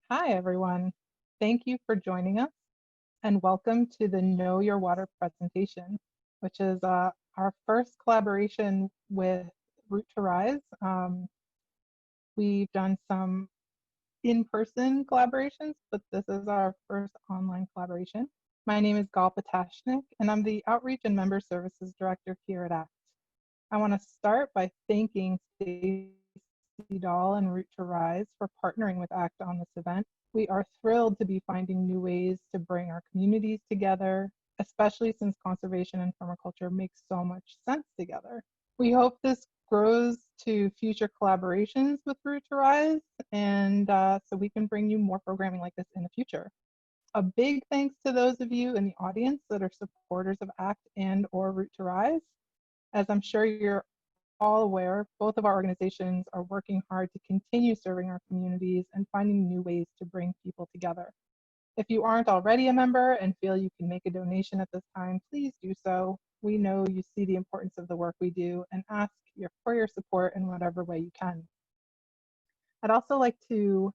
Hi, everyone. Thank you for joining us and welcome to the Know Your Water presentation, which is our first collaboration with Root to Rise. We've done some in-person collaborations, but this is our first online collaboration. My name is Gal Patashnik, and I'm the Outreach and Member Services Director here at ACT. I want to start by thanking Stacey Dahl and Root to Rise for partnering with ACT on this event. We are thrilled to be finding new ways to bring our communities together, especially since conservation and permaculture make so much sense together. We hope this grows to future collaborations with Root to Rise, and so we can bring you more programming like this in the future. A big thanks to those of you in the audience that are supporters of ACT and or Root to Rise. As I'm sure you're all aware, both of our organizations are working hard to continue serving our communities and finding new ways to bring people together. If you aren't already a member and feel you can make a donation at this time, please do so. We know you see the importance of the work we do and ask for your support in whatever way you can. I'd also like to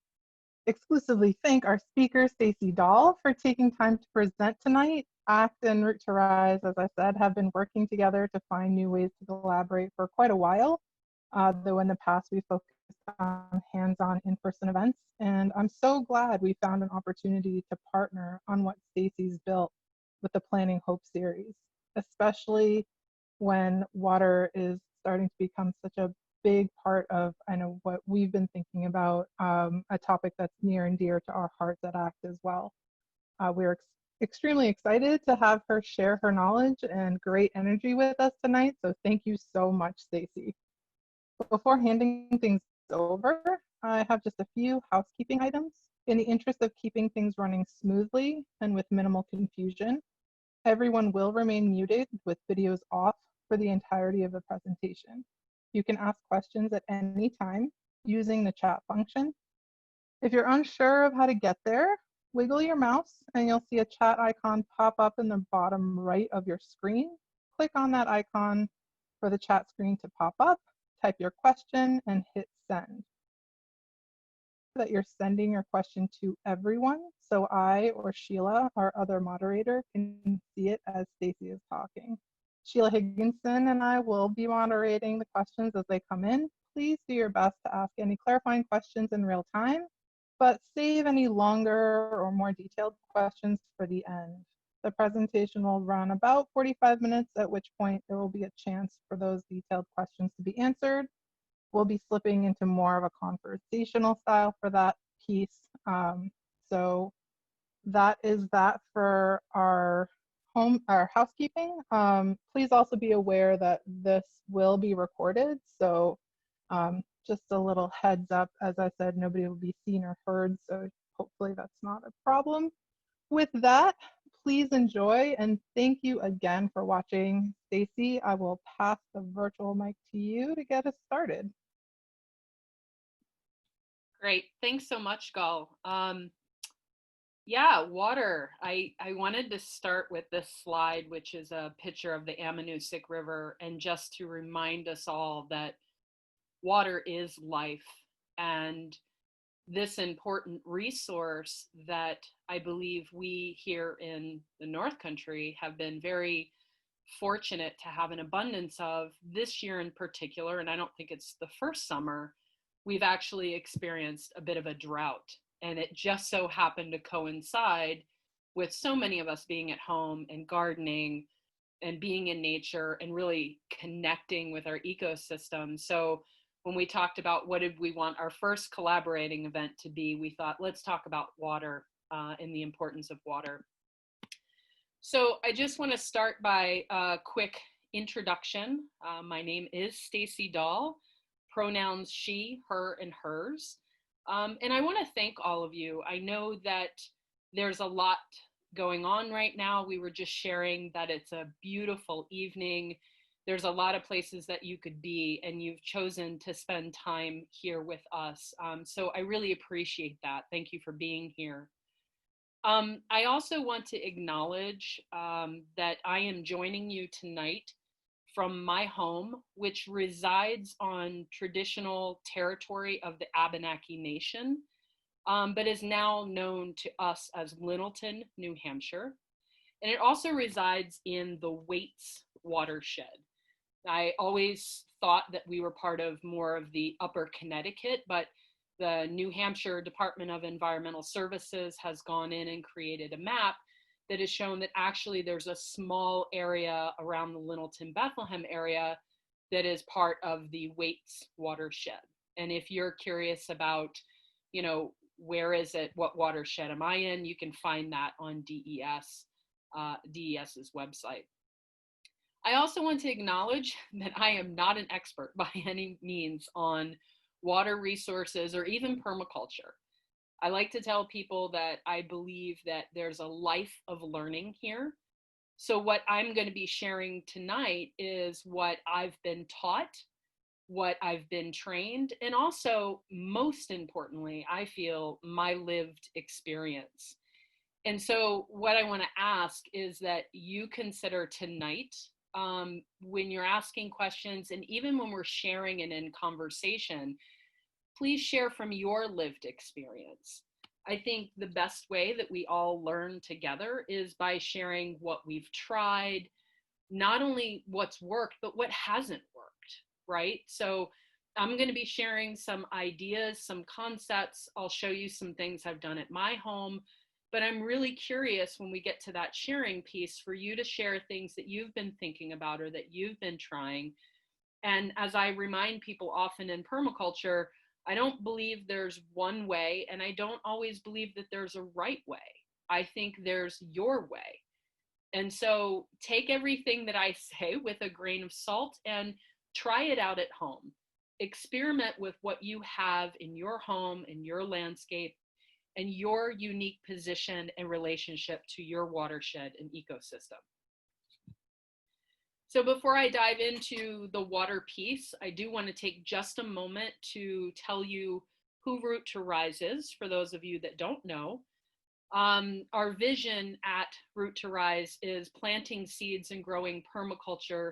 exclusively thank our speaker, Stacey Dahl, for taking time to present tonight. ACT and Root to Rise, as I said, have been working together to find new ways to collaborate for quite a while, though in the past we focused on hands-on in-person events. And I'm so glad we found an opportunity to partner on what Stacey's built with the Planning Hope series, especially when water is starting to become such a big part of, I know, what we've been thinking about, a topic that's near and dear to our hearts at ACT as well. We're extremely excited to have her share her knowledge and great energy with us tonight. So thank you so much, Stacey. Before handing things over, I have just a few housekeeping items. In the interest of keeping things running smoothly and with minimal confusion, everyone will remain muted with videos off for the entirety of the presentation. You can ask questions at any time using the chat function. If you're unsure of how to get there, wiggle your mouse and you'll see a chat icon pop up in the bottom right of your screen. Click on that icon for the chat screen to pop up, type your question and hit send. That you're sending your question to everyone, so I or Sheila, our other moderator, can see it as Stacey is talking. Sheila Higginson and I will be moderating the questions as they come in. Please do your best to ask any clarifying questions in real time, but save any longer or more detailed questions for the end. The presentation will run about 45 minutes, at which point there will be a chance for those detailed questions to be answered. We'll be slipping into more of a conversational style for that piece. So that is that for our housekeeping. Please also be aware that this will be recorded. So just a little heads up, as I said, nobody will be seen or heard. So hopefully that's not a problem. With that, please enjoy and thank you again for watching. Stacey, I will pass the virtual mic to you to get us started. Great. Thanks so much, Gal. Yeah, water. I wanted to start with this slide, which is a picture of the Ammonoosuc River, and just to remind us all that water is life. And this important resource that I believe we here in the North Country have been very fortunate to have an abundance of this year in particular, and I don't think it's the first summer, we've actually experienced a bit of a drought. And it just so happened to coincide with so many of us being at home and gardening and being in nature and really connecting with our ecosystem. So when we talked about what did we want our first collaborating event to be, we thought, let's talk about water and the importance of water. So I just want to start by a quick introduction. My name is Stacey Dahl, pronouns she, her, and hers. And I want to thank all of you. I know that there's a lot going on right now. We were just sharing that it's a beautiful evening. There's a lot of places that you could be, and you've chosen to spend time here with us. So I really appreciate that. Thank you for being here. I also want to acknowledge that I am joining you tonight from my home, which resides on traditional territory of the Abenaki Nation. but is now known to us as Littleton, New Hampshire. And it also resides in the Waits watershed. I always thought that we were part of more of the upper Connecticut, but the New Hampshire Department of Environmental Services has gone in and created a map that has shown that actually there's a small area around the Littleton, Bethlehem area that is part of the Waits watershed. And if you're curious about, where is it, what watershed am I in, you can find that on DES's website. I also want to acknowledge that I am not an expert by any means on water resources or even permaculture. I like to tell people that I believe that there's a life of learning here. So what I'm going to be sharing tonight is what I've been taught, what I've been trained, and also, most importantly, I feel my lived experience. And so what I want to ask is that you consider tonight, when you're asking questions and even when we're sharing and in conversation, please share from your lived experience. I think the best way that we all learn together is by sharing what we've tried, not only what's worked, but what hasn't worked, right? So I'm going to be sharing some ideas, some concepts. I'll show you some things I've done at my home, but I'm really curious when we get to that sharing piece for you to share things that you've been thinking about or that you've been trying. And as I remind people often in permaculture, I don't believe there's one way, and I don't always believe that there's a right way. I think there's your way. And so take everything that I say with a grain of salt and try it out at home. Experiment with what you have in your home, in your landscape, and your unique position and relationship to your watershed and ecosystem. So before I dive into the water piece, I do want to take just a moment to tell you who Root to Rise is, for those of you that don't know. Our vision at Root to Rise is planting seeds and growing permaculture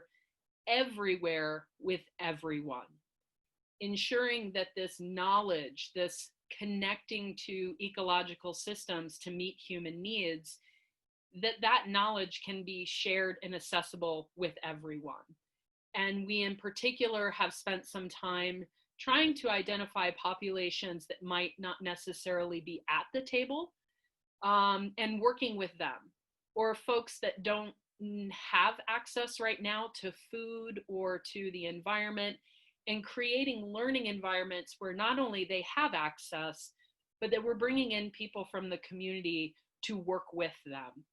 everywhere with everyone, ensuring that this knowledge, this connecting to ecological systems to meet human needs, that knowledge can be shared and accessible with everyone. And we in particular have spent some time trying to identify populations that might not necessarily be at the table, and working with them, or folks that don't have access right now to food or to the environment, and creating learning environments where not only they have access, but that we're bringing in people from the community to work with them.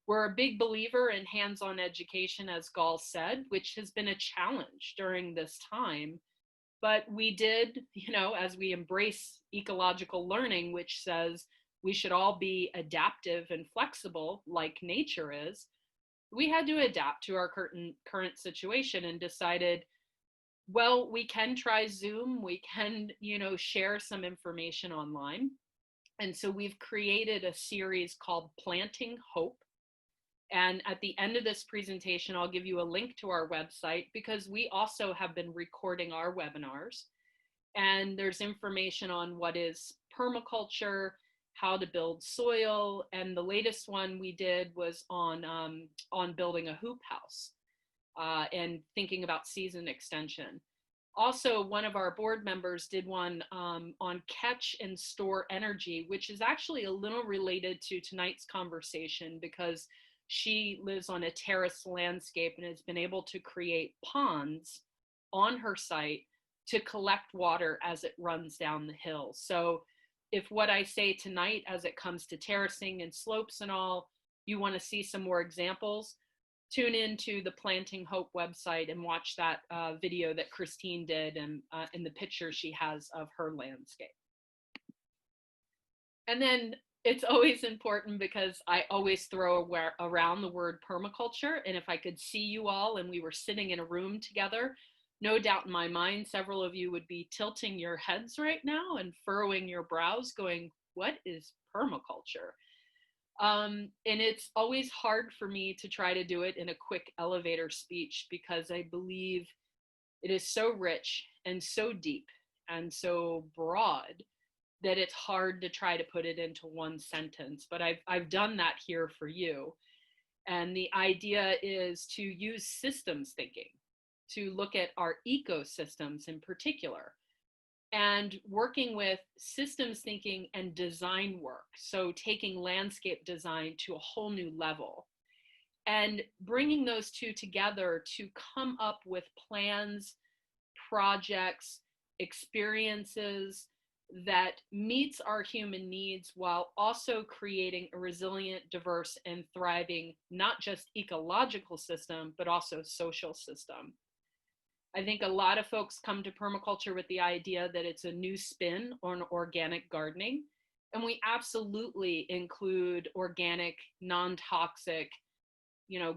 We're a big believer in hands-on education, as Gall said, which has been a challenge during this time. But we did, as we embrace ecological learning, which says we should all be adaptive and flexible like nature is, we had to adapt to our current situation and decided, well, we can try Zoom, we can, share some information online. And so we've created a series called Planting Hope. And at the end of this presentation, I'll give you a link to our website because we also have been recording our webinars. And there's information on what is permaculture, how to build soil, and the latest one we did was on building a hoop house and thinking about season extension. Also, one of our board members did one on catch and store energy, which is actually a little related to tonight's conversation because she lives on a terrace landscape and has been able to create ponds on her site to collect water as it runs down the hill. So if what I say tonight as it comes to terracing and slopes and all, you want to see some more examples, tune into the Planting Hope website and watch that video that Christine did and in the picture she has of her landscape. And then it's always important because I always throw around the word permaculture. And if I could see you all and we were sitting in a room together, no doubt in my mind, several of you would be tilting your heads right now and furrowing your brows going, what is permaculture? And it's always hard for me to try to do it in a quick elevator speech because I believe it is so rich and so deep and so broad that it's hard to try to put it into one sentence, but I've done that here for you. And the idea is to use systems thinking to look at our ecosystems in particular, and working with systems thinking and design work. So taking landscape design to a whole new level and bringing those two together to come up with plans, projects, experiences that meets our human needs while also creating a resilient, diverse, and thriving, not just ecological system, but also social system. I think a lot of folks come to permaculture with the idea that it's a new spin on organic gardening. And we absolutely include organic, non-toxic,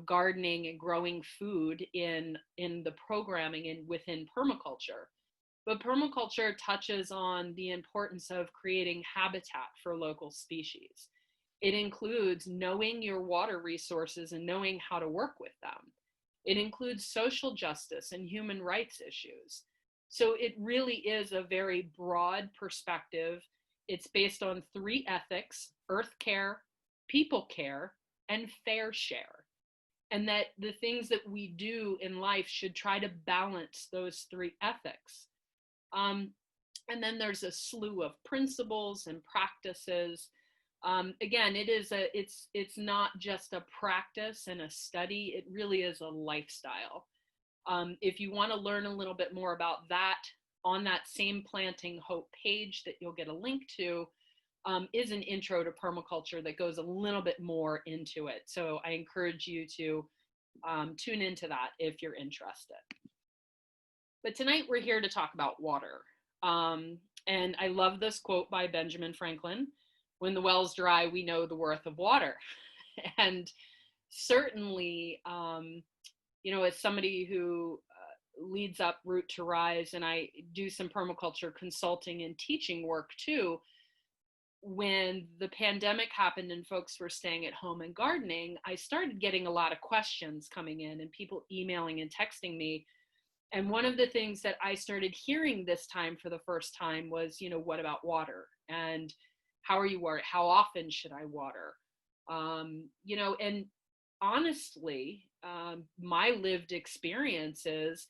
gardening and growing food in the programming and within permaculture. But permaculture touches on the importance of creating habitat for local species. It includes knowing your water resources and knowing how to work with them. It includes social justice and human rights issues. So it really is a very broad perspective. It's based on 3 ethics: earth care, people care, and fair share. And that the things that we do in life should try to balance those 3 ethics. And then there's a slew of principles and practices. Again, it's not just a practice and a study. It really is a lifestyle. If you want to learn a little bit more about that, on that same Planting Hope page that you'll get a link to, is an intro to permaculture that goes a little bit more into it. So I encourage you to tune into that if you're interested. But tonight we're here to talk about water. And I love this quote by Benjamin Franklin: "When the well's dry, we know the worth of water." And certainly, as somebody who leads up Root to Rise, and I do some permaculture consulting and teaching work too, when the pandemic happened and folks were staying at home and gardening, I started getting a lot of questions coming in and people emailing and texting me. And one of the things that I started hearing this time for the first time was, what about water? And how are you watering? How often should I water? And honestly, my lived experience is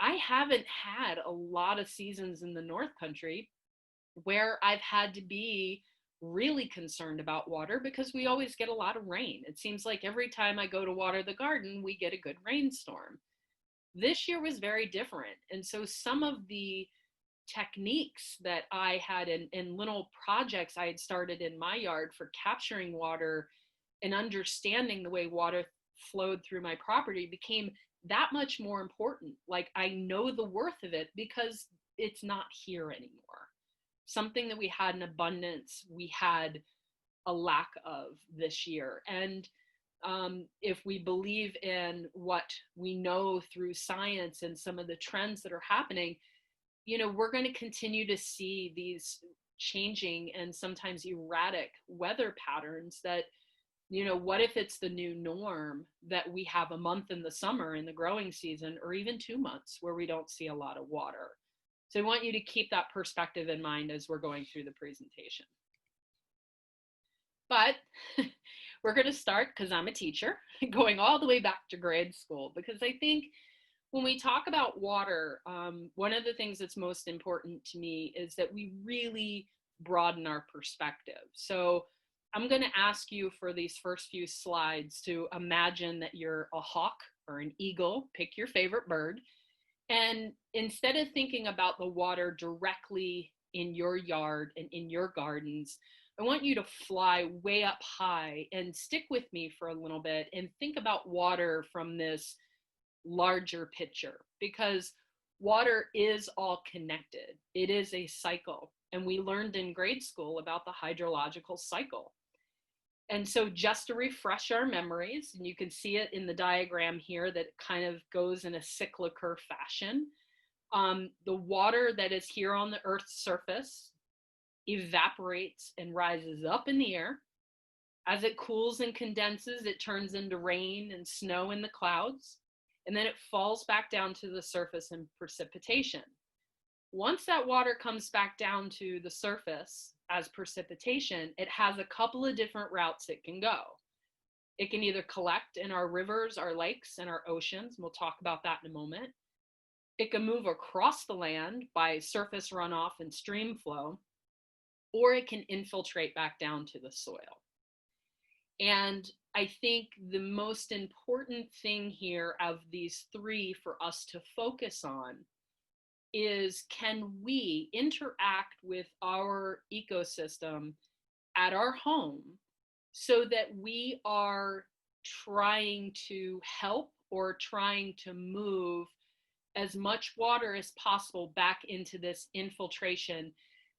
I haven't had a lot of seasons in the North Country where I've had to be really concerned about water, because we always get a lot of rain. It seems like every time I go to water the garden, we get a good rainstorm. This year was very different. And so some of the techniques that I had in little projects I had started in my yard for capturing water and understanding the way water flowed through my property became that much more important. Like, I know the worth of it because it's not here anymore. Something that we had in abundance, we had a lack of this year. And if we believe in what we know through science and some of the trends that are happening, we're going to continue to see these changing and sometimes erratic weather patterns that, what if it's the new norm that we have a month in the summer in the growing season, or even 2 months where we don't see a lot of water? So I want you to keep that perspective in mind as we're going through the presentation. But we're going to start, because I'm a teacher, going all the way back to grade school, because I think when we talk about water, one of the things that's most important to me is that we really broaden our perspective. So I'm going to ask you for these first few slides to imagine that you're a hawk or an eagle, pick your favorite bird. And instead of thinking about the water directly in your yard and in your gardens, I want you to fly way up high and stick with me for a little bit and think about water from this larger picture, because water is all connected. It is a cycle. And we learned in grade school about the hydrological cycle. And so just to refresh our memories, and you can see it in the diagram here that kind of goes in a cyclical fashion, the water that is here on the Earth's surface evaporates and rises up in the air. As it cools and condenses, it turns into rain and snow in the clouds, and then it falls back down to the surface in precipitation. Once that water comes back down to the surface as precipitation, it has a couple of different routes it can go. It can either collect in our rivers, our lakes, and our oceans. We'll talk about that in a moment. It can move across the land by surface runoff and stream flow, or it can infiltrate back down to the soil. And I think the most important thing here of these three for us to focus on is, can we interact with our ecosystem at our home so that we are trying to help or trying to move as much water as possible back into this infiltration,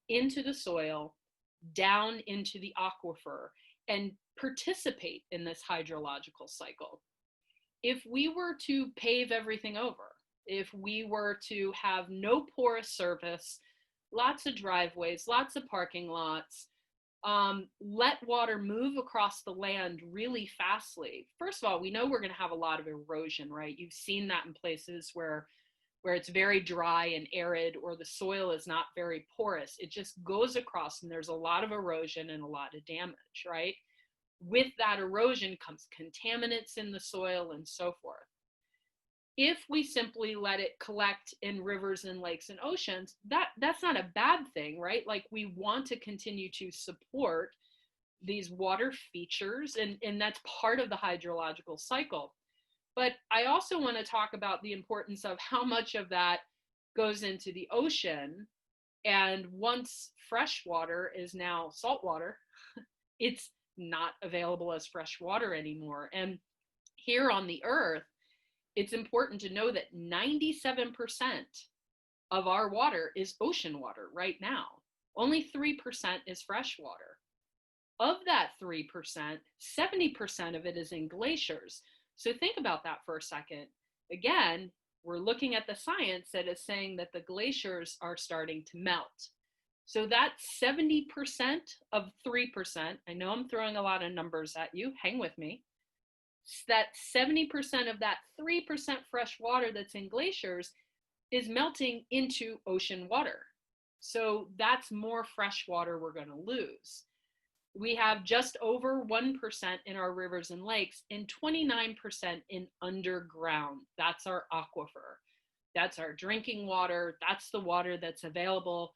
into the soil, down into the aquifer, and participate in this hydrological cycle. If we were to pave everything over, if we were to have no porous surface, lots of driveways, lots of parking lots, let water move across the land really fastly. First of all, we know we're going to have a lot of erosion, right? You've seen that in places where it's very dry and arid, or the soil is not very porous. It just goes across and there's a lot of erosion and a lot of damage, right? With that erosion comes contaminants in the soil and so forth. If we simply let it collect in rivers and lakes and oceans, that's not a bad thing, right? Like, we want to continue to support these water features, and that's part of the hydrological cycle. But I also want to talk about the importance of how much of that goes into the ocean. And once fresh water is now salt water, it's not available as fresh water anymore. And here on the earth, it's important to know that 97% of our water is ocean water right now. Only 3% is fresh water. Of that 3%, 70% of it is in glaciers. So think about that for a second. Again, we're looking at the science that is saying that the glaciers are starting to melt. So that's 70% of 3%. I know I'm throwing a lot of numbers at you. Hang with me. That 70% of that 3% fresh water that's in glaciers is melting into ocean water. So that's more fresh water we're going to lose. We have just over 1% in our rivers and lakes and 29% in underground. That's our aquifer. That's our drinking water. That's the water that's available.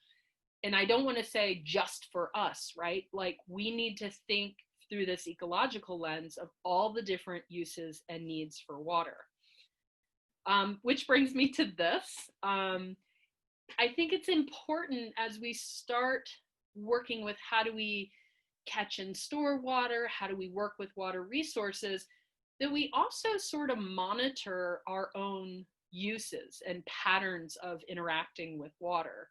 And I don't want to say just for us, right? Like, we need to think through this ecological lens of all the different uses and needs for water. Which brings me to this. I think it's important, as we start working with how do we catch and store water, how do we work with water resources, that we also sort of monitor our own uses and patterns of interacting with water.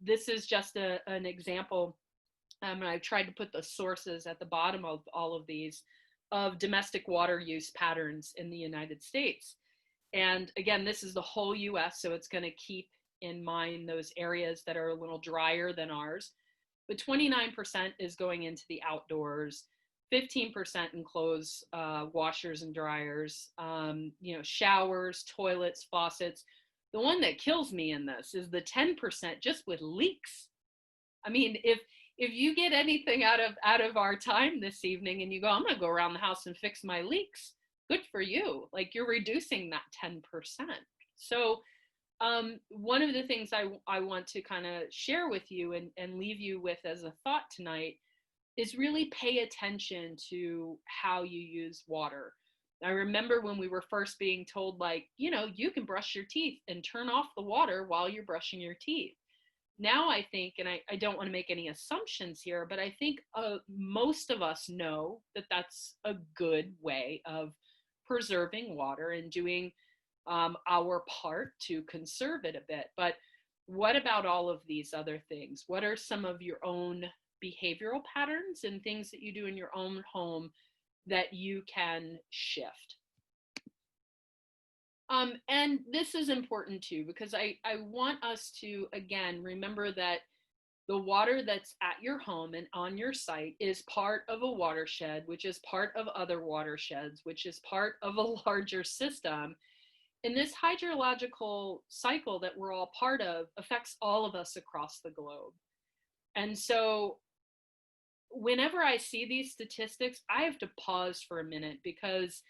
This is just an example, and I've tried to put the sources at the bottom of all of these, of domestic water use patterns in the United States. And again, this is the whole US, so it's going to keep in mind those areas that are a little drier than ours. But 29% is going into the outdoors, 15% in clothes, washers and dryers, showers, toilets, faucets. The one that kills me in this is the 10% just with leaks. I mean, if you get anything out of our time this evening and you go, I'm going to go around the house and fix my leaks, good for you. Like, you're reducing that 10%. So one of the things I want to kind of share with you and leave you with as a thought tonight is really pay attention to how you use water. I remember when we were first being told, like, you can brush your teeth and turn off the water while you're brushing your teeth. Now I think, and I don't want to make any assumptions here, but I think most of us know that that's a good way of preserving water and doing our part to conserve it a bit. But what about all of these other things? What are some of your own behavioral patterns and things that you do in your own home that you can shift? And this is important too, because I want us to, again, remember that the water that's at your home and on your site is part of a watershed, which is part of other watersheds, which is part of a larger system. And this hydrological cycle that we're all part of affects all of us across the globe. And so whenever I see these statistics, I have to pause for a minute, because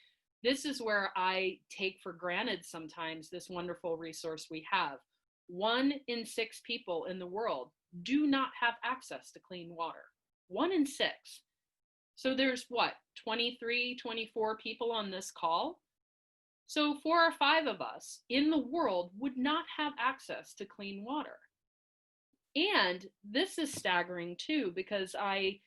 this is where I take for granted sometimes this wonderful resource we have. 1 in 6 people in the world do not have access to clean water. 1 in 6. So there's what, 23, 24 people on this call? So 4 or 5 of us in the world would not have access to clean water. And this is staggering too, because I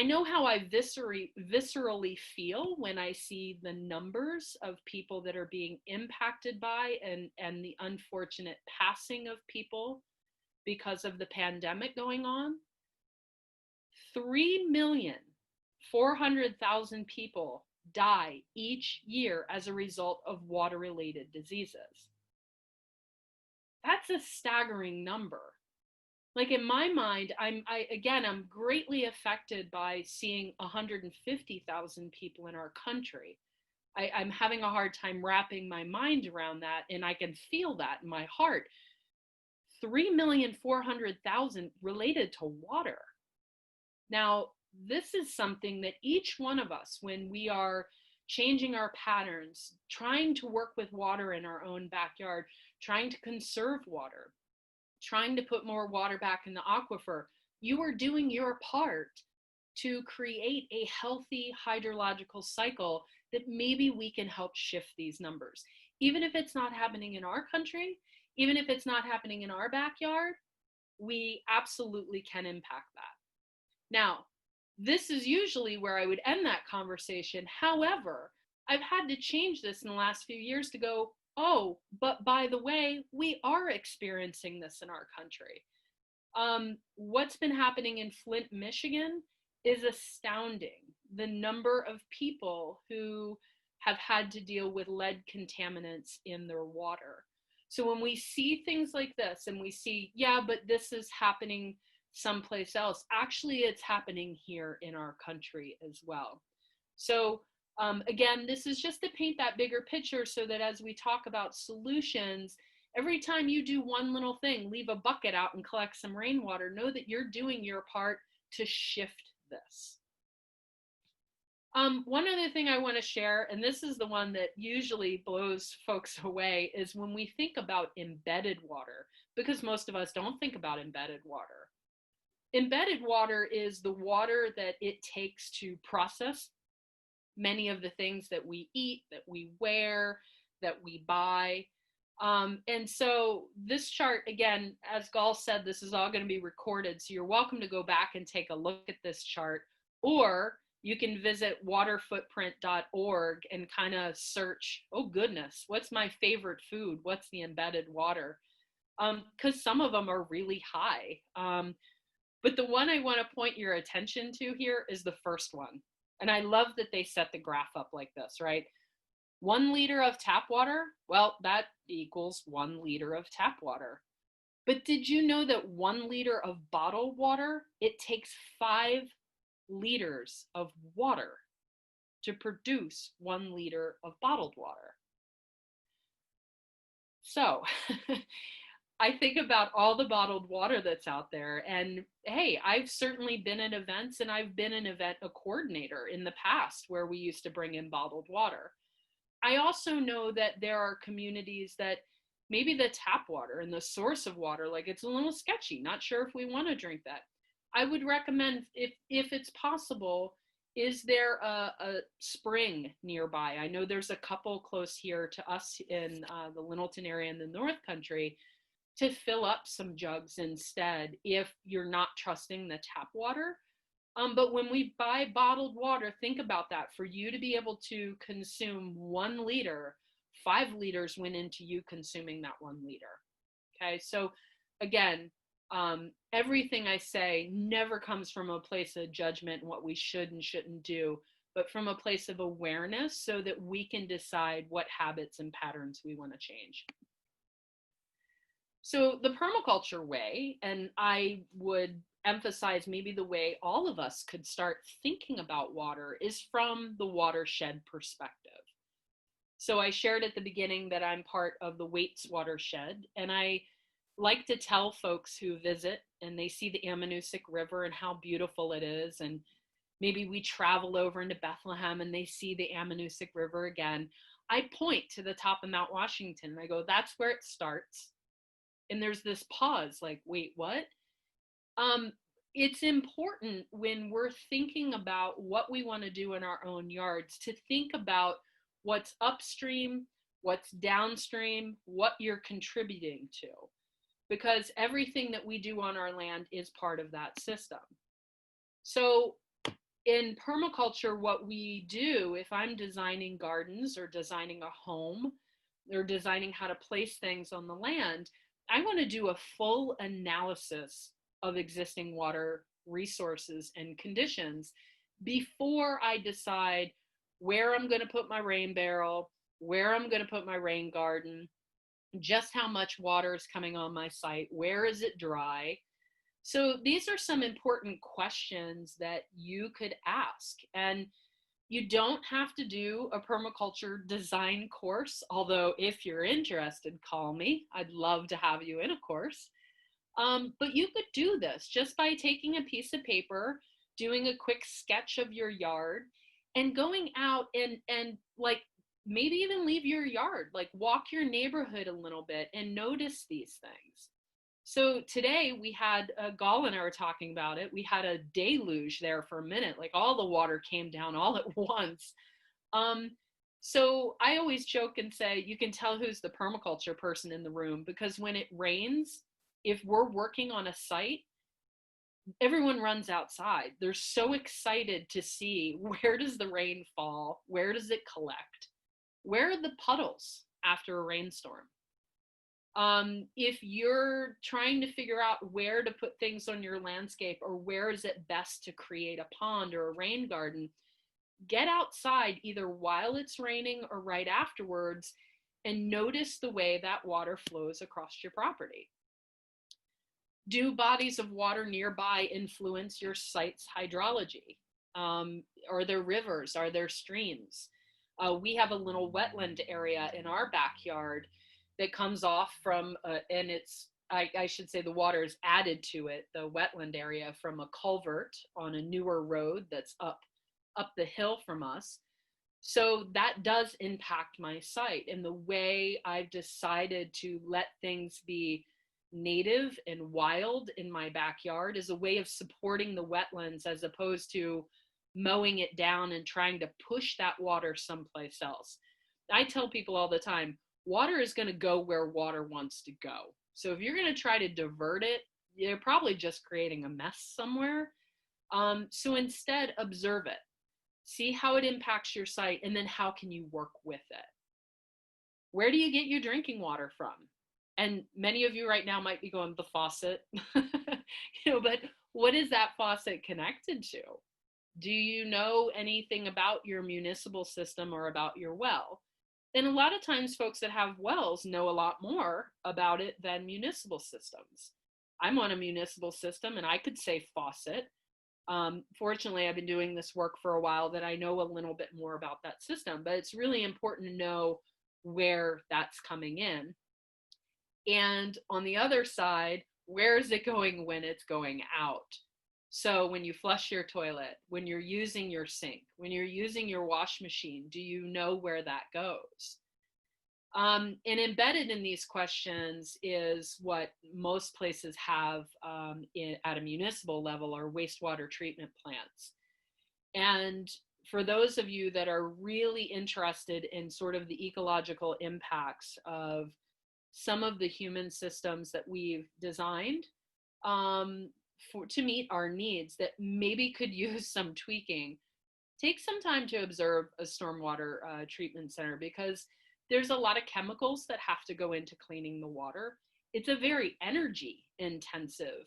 know how I viscerally feel when I see the numbers of people that are being impacted by and the unfortunate passing of people because of the pandemic going on. 3,400,000 people die each year as a result of water-related diseases. That's a staggering number. Like, in my mind, I'm greatly affected by seeing 150,000 people in our country. I'm having a hard time wrapping my mind around that, and I can feel that in my heart. 3,400,000 related to water. Now, this is something that each one of us, when we are changing our patterns, trying to work with water in our own backyard, trying to conserve water, trying to put more water back in the aquifer, you are doing your part to create a healthy hydrological cycle that maybe we can help shift these numbers. Even if it's not happening in our country, even if it's not happening in our backyard, we absolutely can impact that. Now, this is usually where I would end that conversation. However, I've had to change this in the last few years to go, oh, but by the way, we are experiencing this in our country. What's been happening in Flint, Michigan is astounding. The number of people who have had to deal with lead contaminants in their water. So when we see things like this and we see, yeah, but this is happening someplace else, actually it's happening here in our country as well. So again, this is just to paint that bigger picture so that as we talk about solutions, every time you do one little thing, leave a bucket out and collect some rainwater, know that you're doing your part to shift this. One other thing I want to share, and this is the one that usually blows folks away, is when we think about embedded water, because most of us don't think about embedded water. Embedded water is the water that it takes to process many of the things that we eat, that we wear, that we buy. And so this chart, again, as Gal said, this is all going to be recorded. So you're welcome to go back and take a look at this chart, or you can visit waterfootprint.org and kind of search, oh goodness, what's my favorite food? What's the embedded water? Because some of them are really high. But the one I want to point your attention to here is the first one. And I love that they set the graph up like this, right? 1 liter of tap water, well, that equals 1 liter of tap water. But did you know that 1 liter of bottled water, it takes 5 liters of water to produce 1 liter of bottled water? So I think about all the bottled water that's out there, and hey, I've certainly been at events, and I've been an event coordinator in the past where we used to bring in bottled water. I also know that there are communities that maybe the tap water and the source of water, like, it's a little sketchy, not sure if we want to drink that. I would recommend, if it's possible, is there a spring nearby? I know there's a couple close here to us in the Littleton area in the North Country, to fill up some jugs instead if you're not trusting the tap water. But when we buy bottled water, think about that. For you to be able to consume 1 liter, 5 liters went into you consuming that 1 liter. Okay, so again, everything I say never comes from a place of judgment and what we should and shouldn't do, but from a place of awareness so that we can decide what habits and patterns we want to change. So the permaculture way, and I would emphasize maybe the way all of us could start thinking about water, is from the watershed perspective. So I shared at the beginning that I'm part of the Waits watershed, and I like to tell folks who visit and they see the Ammonoosuc River and how beautiful it is, and maybe we travel over into Bethlehem and they see the Ammonoosuc River again. I point to the top of Mount Washington and I go, that's where it starts. And there's this pause, like, wait, what? Um, it's important when we're thinking about what we want to do in our own yards to think about what's upstream, what's downstream, what you're contributing to, because everything that we do on our land is part of that system. So in permaculture, what we do, if I'm designing gardens or designing a home or designing how to place things on the land, I want to do a full analysis of existing water resources and conditions before I decide where I'm going to put my rain barrel, where I'm going to put my rain garden, just how much water is coming on my site, where is it dry. So these are some important questions that you could ask. And you don't have to do a permaculture design course, although if you're interested, call me. I'd love to have you in a course. But you could do this just by taking a piece of paper, doing a quick sketch of your yard, and going out and like maybe even leave your yard, like walk your neighborhood a little bit and notice these things. So today we had Gall and I were talking about it. We had a deluge there for a minute, like all the water came down all at once. Um, so I always joke and say, you can tell who's the permaculture person in the room, because when it rains, if we're working on a site, everyone runs outside. They're so excited to see, where does the rain fall? Where does it collect? Where are the puddles after a rainstorm? If you're trying to figure out where to put things on your landscape, or where is it best to create a pond or a rain garden, get outside either while it's raining or right afterwards and notice the way that water flows across your property. Do bodies of water nearby influence your site's hydrology? Are there rivers? Are there streams? We have a little wetland area in our backyard that comes off from, and I should say the water is added to it, the wetland area, from a culvert on a newer road that's up the hill from us. So that does impact my site. And the way I've decided to let things be native and wild in my backyard is a way of supporting the wetlands, as opposed to mowing it down and trying to push that water someplace else. I tell people all the time, water is going to go where water wants to go. So if you're going to try to divert it, you're probably just creating a mess somewhere. So instead, observe it, see how it impacts your site, and then how can you work with it? Where do you get your drinking water from? And many of you right now might be going, the faucet, but what is that faucet connected to? Do you know anything about your municipal system or about your well? And a lot of times folks that have wells know a lot more about it than municipal systems. I'm on a municipal system and I could say faucet. Fortunately, I've been doing this work for a while that I know a little bit more about that system, but it's really important to know where that's coming in. And on the other side, where is it going when it's going out? So when you flush your toilet, when you're using your sink, when you're using your wash machine, do you know where that goes? And embedded in these questions is what most places have at a municipal level, are wastewater treatment plants. And for those of you that are really interested in sort of the ecological impacts of some of the human systems that we've designed to meet our needs that maybe could use some tweaking, take some time to observe a stormwater treatment center, because there's a lot of chemicals that have to go into cleaning the water. It's a very energy intensive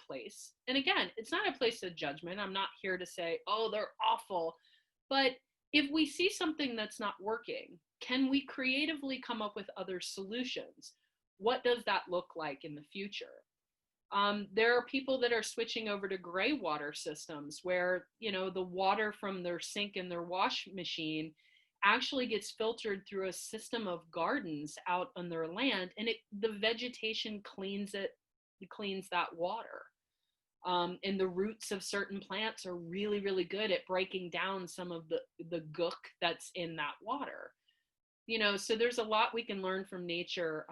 place. And again, it's not a place of judgment. I'm not here to say, oh, they're awful. But if we see something that's not working, can we creatively come up with other solutions? What does that look like in the future? There are people that are switching over to gray water systems where, the water from their sink and their wash machine actually gets filtered through a system of gardens out on their land, and the vegetation cleans that water. And the roots of certain plants are really, really good at breaking down some of the gook that's in that water. So there's a lot we can learn from nature,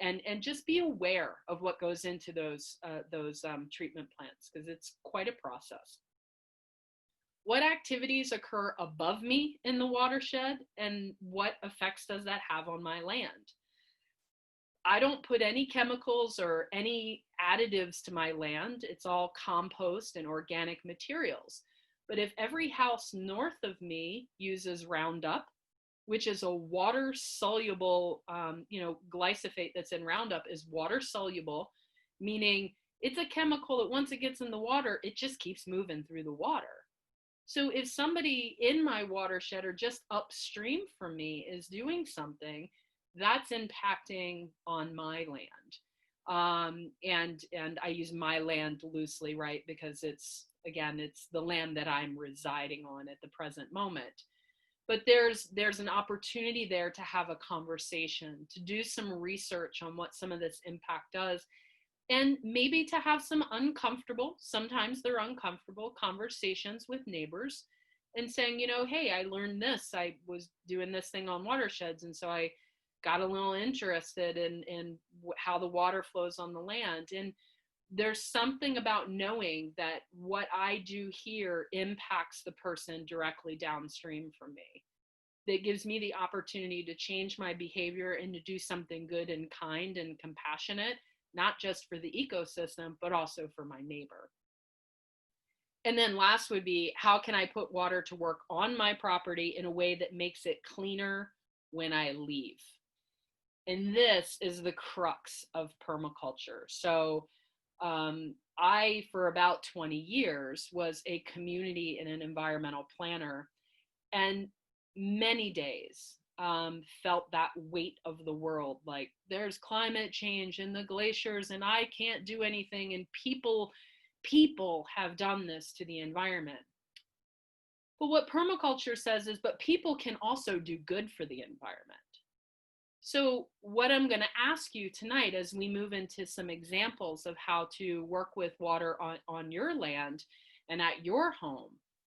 and just be aware of what goes into those treatment plants, because it's quite a process. What activities occur above me in the watershed, and what effects does that have on my land? I don't put any chemicals or any additives to my land. It's all compost and organic materials. But if every house north of me uses Roundup, which is a water soluble, glyphosate that's in Roundup is water soluble, meaning it's a chemical that once it gets in the water, it just keeps moving through the water. So if somebody in my watershed or just upstream from me is doing something, that's impacting on my land. And I use my land loosely, right? Because it's the land that I'm residing on at the present moment. But there's an opportunity there to have a conversation, to do some research on what some of this impact does, and maybe to have some sometimes they're uncomfortable conversations with neighbors, and saying, hey, I learned this. I was doing this thing on watersheds, and so I got a little interested in how the water flows on the land. And there's something about knowing that what I do here impacts the person directly downstream from me, that gives me the opportunity to change my behavior and to do something good and kind and compassionate, not just for the ecosystem, but also for my neighbor. And then last would be, how can I put water to work on my property in a way that makes it cleaner when I leave? And this is the crux of permaculture. So I, for about 20 years, was a community and an environmental planner, and many days felt that weight of the world, like there's climate change and the glaciers and I can't do anything, and people have done this to the environment. But what permaculture says is, but people can also do good for the environment. So what I'm going to ask you tonight, as we move into some examples of how to work with water on your land and at your home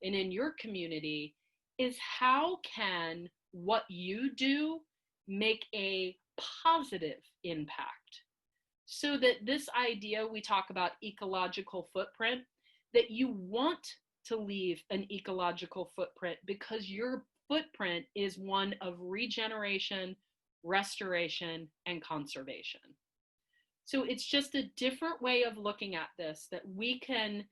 and in your community, is how can what you do make a positive impact? So that this idea, we talk about ecological footprint, that you want to leave an ecological footprint because your footprint is one of regeneration, restoration, and conservation. So it's just a different way of looking at this, that we can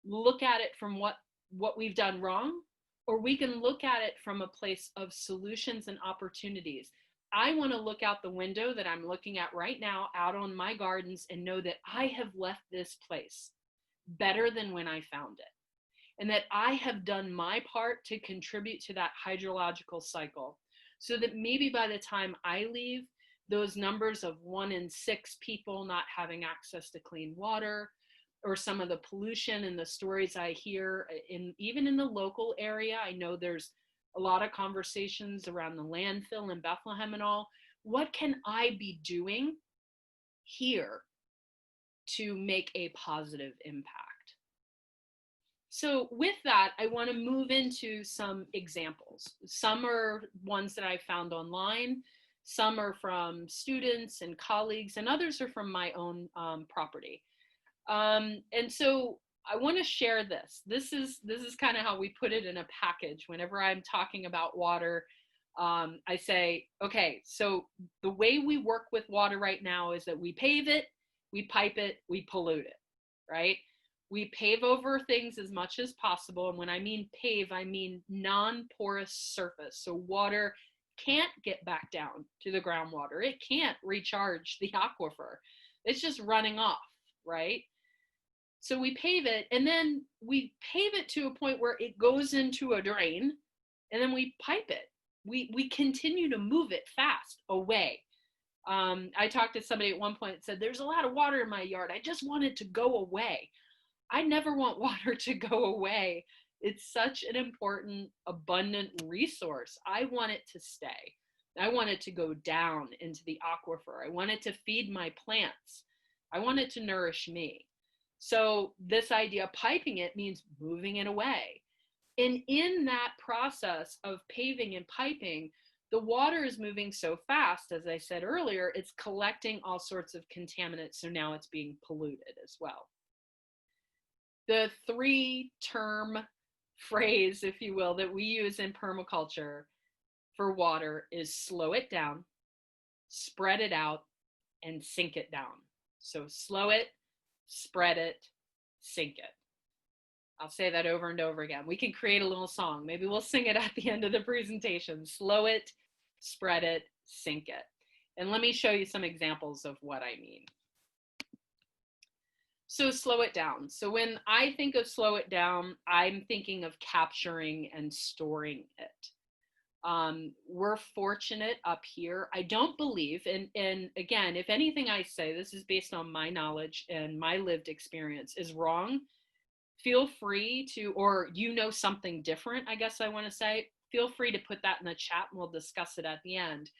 look at it from what we've done wrong, or we can look at it from a place of solutions and opportunities. I want to look out the window that I'm looking at right now out on my gardens and know that I have left this place better than when I found it, and that I have done my part to contribute to that hydrological cycle, so that maybe by the time I leave, those numbers of 1 in 6 people not having access to clean water, or some of the pollution and the stories I hear even in the local area. I know there's a lot of conversations around the landfill in Bethlehem and all. What can I be doing here to make a positive impact? So with that, I want to move into some examples. Some are ones that I found online, some are from students and colleagues, and others are from my own property. And so I want to share this. This is kind of how we put it in a package. Whenever I'm talking about water, I say, okay, so the way we work with water right now is that we pave it, we pipe it, we pollute it, right? We pave over things as much as possible. And when I mean pave, I mean non-porous surface. So water can't get back down to the groundwater. It can't recharge the aquifer. It's just running off, right? So we pave it, and then we pave it to a point where it goes into a drain, and then we pipe it. We continue to move it fast away. I talked to somebody at one point that said, there's a lot of water in my yard. I just want it to go away. I never want water to go away. It's such an important, abundant resource. I want it to stay. I want it to go down into the aquifer. I want it to feed my plants. I want it to nourish me. So this idea of piping it means moving it away. And in that process of paving and piping, the water is moving so fast, as I said earlier, it's collecting all sorts of contaminants. So now it's being polluted as well. The 3-term phrase, if you will, that we use in permaculture for water is slow it down, spread it out, and sink it down. So slow it, spread it, sink it. I'll say that over and over again. We can create a little song. Maybe we'll sing it at the end of the presentation. Slow it, spread it, sink it. And let me show you some examples of what I mean. So slow it down. So when I think of slow it down, I'm thinking of capturing and storing it. We're fortunate up here. I don't believe, and again, if anything I say, this is based on my knowledge and my lived experience, is wrong, feel free to, or you know something different, I guess I want to say, feel free to put that in the chat and we'll discuss it at the end.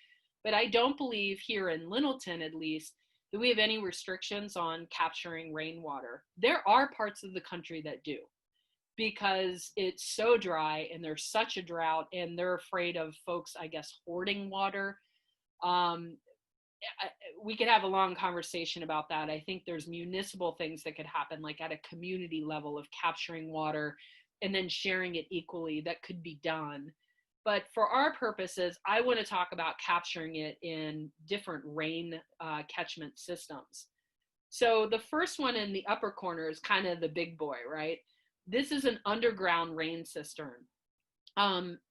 But I don't believe here in Littleton, at least, that we have any restrictions on capturing rainwater. There are parts of the country that do, because it's so dry and there's such a drought and they're afraid of folks, I guess, hoarding water. We could have a long conversation about that. I think there's municipal things that could happen, like at a community level, of capturing water and then sharing it equally, that could be done. But for our purposes, I want to talk about capturing it in different rain catchment systems. So the first one in the upper corner is kind of the big boy, right? This is an underground rain cistern.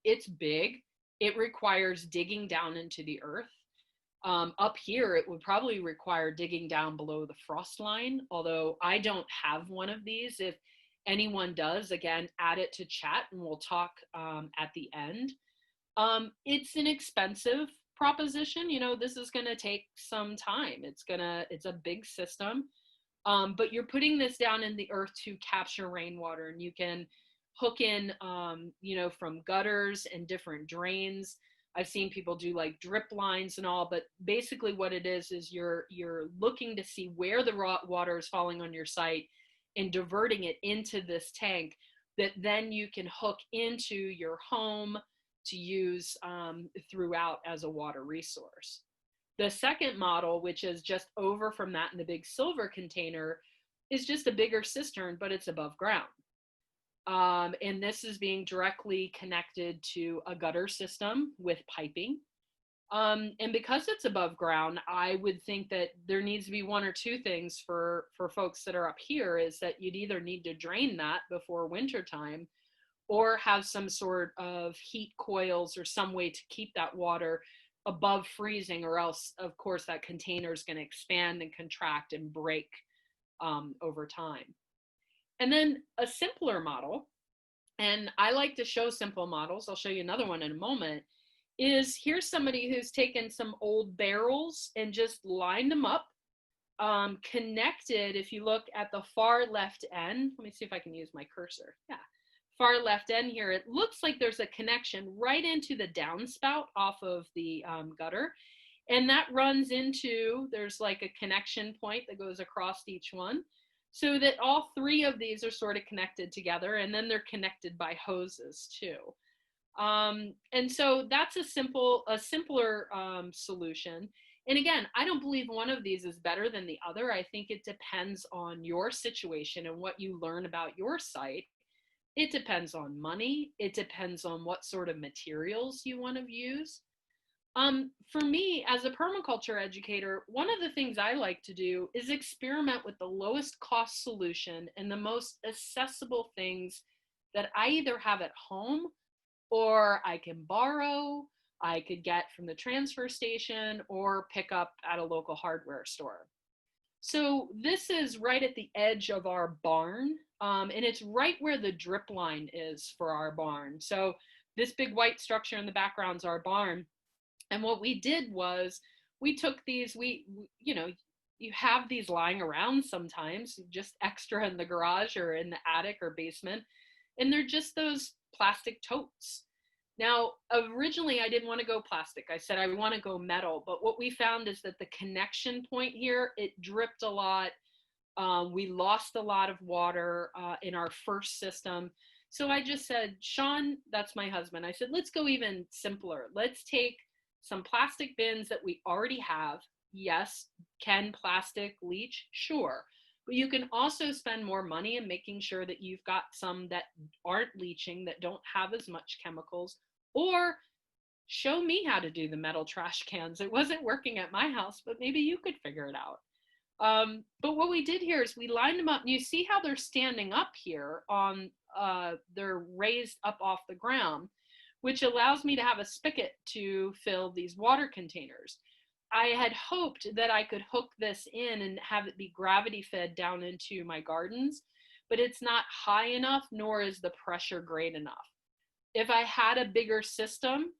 It's big. It requires digging down into the earth. Up here, it would probably require digging down below the frost line, although I don't have one of these. If anyone does, again, add it to chat and we'll talk at the end. It's an expensive proposition. You know, this is going to take some time. It's a big system, but you're putting this down in the earth to capture rainwater, and you can hook in, you know, from gutters and different drains. I've seen people do like drip lines and all, but basically what it is you're looking to see where the raw water is falling on your site and diverting it into this tank that then you can hook into your home to use throughout as a water resource. The second model, which is just over from that in the big silver container, is just a bigger cistern, but it's above ground. And this is being directly connected to a gutter system with piping. And because it's above ground, I would think that there needs to be one or two things for folks that are up here, is that you'd either need to drain that before winter time, or have some sort of heat coils or some way to keep that water above freezing, or else, of course, that container is going to expand and contract and break over time. And then a simpler model, and I like to show simple models, I'll show you another one in a moment, is here's somebody who's taken some old barrels and just lined them up, connected. If you look at the far left end, let me see if I can use my cursor. Yeah, far left end here, it looks like there's a connection right into the downspout off of the gutter. And that runs into, there's like a connection point that goes across each one, so that all three of these are sort of connected together, and then they're connected by hoses too. And so that's a simpler solution. And again, I don't believe one of these is better than the other. I think it depends on your situation and what you learn about your site. It depends on money. It depends on what sort of materials you want to use. For me, as a permaculture educator, one of the things I like to do is experiment with the lowest cost solution and the most accessible things that I either have at home or I can borrow, I could get from the transfer station, or pick up at a local hardware store. So this is right at the edge of our barn, and it's right where the drip line is for our barn. So this big white structure in the background is our barn. And what we did was we took these, you know, you have these lying around sometimes, just extra in the garage or in the attic or basement. And they're just those plastic totes. Now, originally I didn't want to go plastic. I said I want to go metal, but what we found is that the connection point here, it dripped a lot. We lost a lot of water in our first system. So I just said, Sean, that's my husband. I said, let's go even simpler. Let's take some plastic bins that we already have. Yes, can plastic leach? Sure. But you can also spend more money in making sure that you've got some that aren't leaching, that don't have as much chemicals, or show me how to do the metal trash cans. It wasn't working at my house, but maybe you could figure it out. But what we did here is we lined them up. And you see how they're standing up here on, they're raised up off the ground, which allows me to have a spigot to fill these water containers. I had hoped that I could hook this in and have it be gravity fed down into my gardens, but it's not high enough, nor is the pressure great enough. If I had a bigger system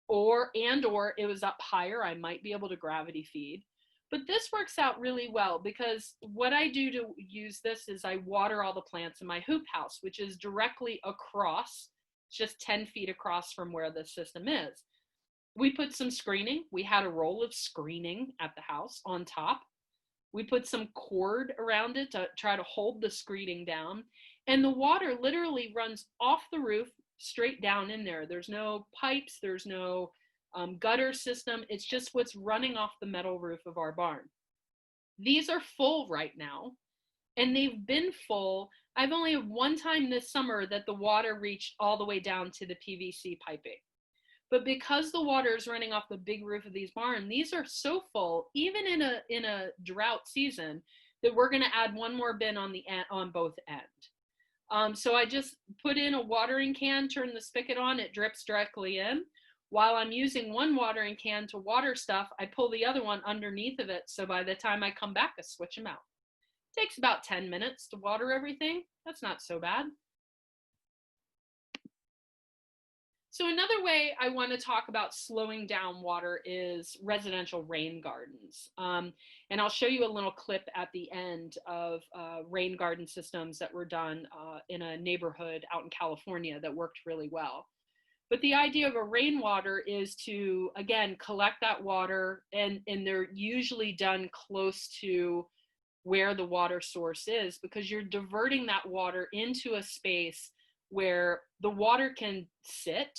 or it was up higher, I might be able to gravity feed. But this works out really well because what I do to use this is I water all the plants in my hoop house, which is directly across, just 10 feet across from where the system is. We put some screening. We had a roll of screening at the house on top. We put some cord around it to try to hold the screening down. And the water literally runs off the roof straight down in there. There's no pipes. There's no gutter system. It's just what's running off the metal roof of our barn. These are full right now, and they've been full. I've only had one time this summer that the water reached all the way down to the PVC piping. But because the water is running off the big roof of these barns, these are so full, even in a drought season, that we're going to add one more bin on both ends. So I just put in a watering can, turn the spigot on, it drips directly in. While I'm using one watering can to water stuff, I pull the other one underneath of it. So by the time I come back, I switch them out. It takes about 10 minutes to water everything. That's not so bad. So another way I want to talk about slowing down water is residential rain gardens. And I'll show you a little clip at the end of rain garden systems that were done in a neighborhood out in California that worked really well. But the idea of a rainwater is to, again, collect that water, and they're usually done close to where the water source is, because you're diverting that water into a space where the water can sit,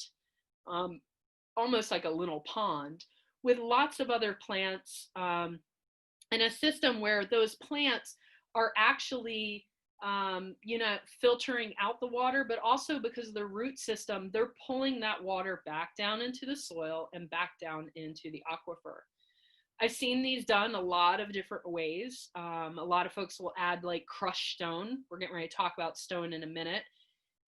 almost like a little pond, with lots of other plants, and a system where those plants are actually filtering out the water, but also because of the root system, they're pulling that water back down into the soil and back down into the aquifer. I've seen these done a lot of different ways. A lot of folks will add like crushed stone. We're getting ready to talk about stone in a minute,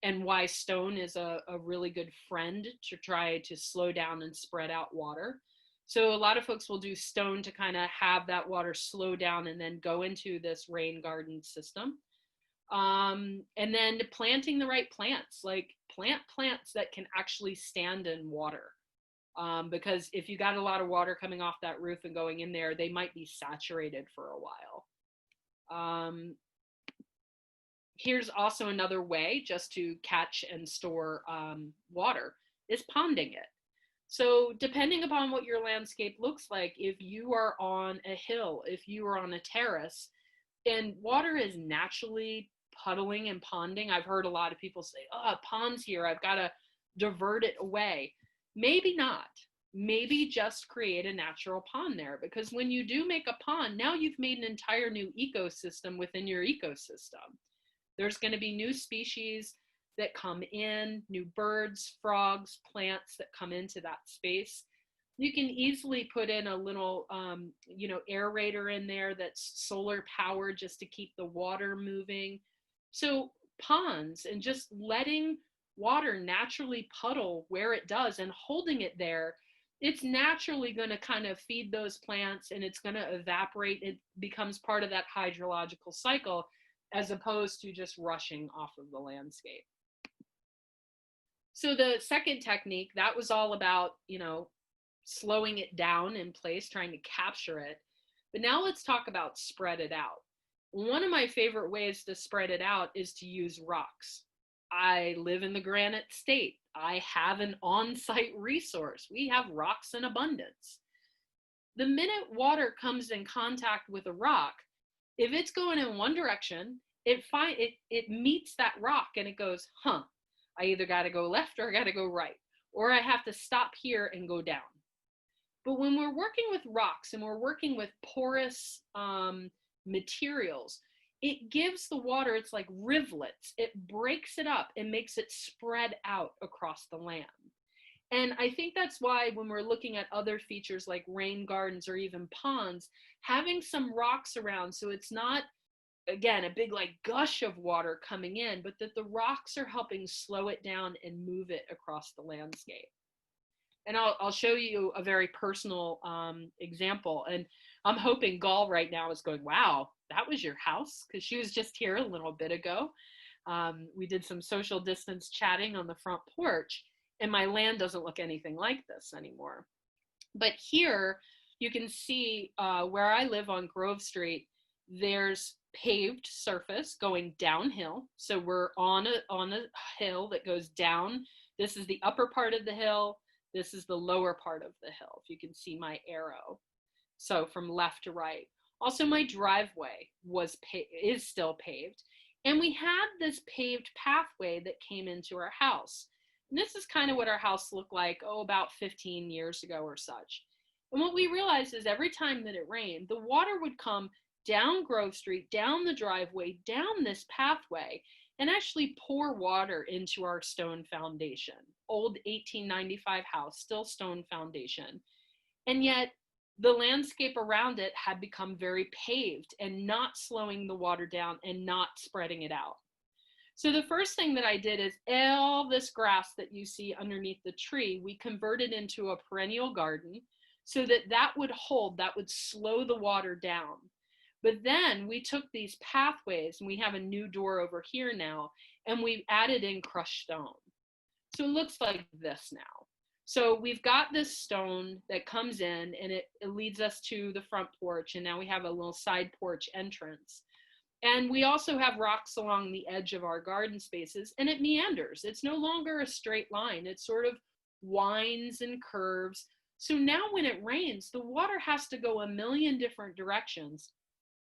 and why stone is a really good friend to try to slow down and spread out water. So a lot of folks will do stone to kind of have that water slow down and then go into this rain garden system. And then planting the right plants, like plants that can actually stand in water. Because if you got a lot of water coming off that roof and going in there, they might be saturated for a while. Here's also another way just to catch and store water, is ponding it. So depending upon what your landscape looks like, if you are on a hill, if you are on a terrace, and water is naturally puddling and ponding. I've heard a lot of people say, oh, a pond's here, I've got to divert it away. Maybe not. Maybe just create a natural pond there, because when you do make a pond, now you've made an entire new ecosystem within your ecosystem. There's going to be new species that come in, new birds, frogs, plants that come into that space. You can easily put in a little, aerator in there that's solar powered just to keep the water moving. So ponds, and just letting water naturally puddle where it does and holding it there, it's naturally going to kind of feed those plants, and it's going to evaporate. It becomes part of that hydrological cycle, as opposed to just rushing off of the landscape. So the second technique, that was all about, slowing it down in place, trying to capture it. But now let's talk about spread it out. One of my favorite ways to spread it out is to use rocks. I live in the Granite State. I have an on-site resource. We have rocks in abundance. The minute water comes in contact with a rock, if it's going in one direction, it meets that rock and it goes, huh, I either got to go left or I got to go right, or I have to stop here and go down. But when we're working with rocks and we're working with porous materials, it gives the water, it's like rivulets. It breaks it up and makes it spread out across the land. And I think that's why when we're looking at other features like rain gardens or even ponds, having some rocks around so it's not, again, a big like gush of water coming in, but that the rocks are helping slow it down and move it across the landscape. And I'll show you a very personal example. And I'm hoping Gal right now is going, wow, that was your house? Because she was just here a little bit ago. We did some social distance chatting on the front porch, and my land doesn't look anything like this anymore. But here you can see where I live on Grove Street, there's paved surface going downhill. So we're on a hill that goes down. This is the upper part of the hill. This is the lower part of the hill, if you can see my arrow. So from left to right. Also, my driveway is still paved. And we had this paved pathway that came into our house. And this is kind of what our house looked like, about 15 years ago or such. And what we realized is every time that it rained, the water would come down Grove Street, down the driveway, down this pathway, and actually pour water into our stone foundation. Old 1895 house, still stone foundation. And yet the landscape around it had become very paved and not slowing the water down and not spreading it out. So the first thing that I did is all this grass that you see underneath the tree, we converted into a perennial garden so that would hold, that would slow the water down. But then we took these pathways, and we have a new door over here now, and we've added in crushed stone. So it looks like this now. So we've got this stone that comes in, and it leads us to the front porch, and now we have a little side porch entrance. And we also have rocks along the edge of our garden spaces, and it meanders. It's no longer a straight line. It sort of winds and curves. So now when it rains, the water has to go a million different directions.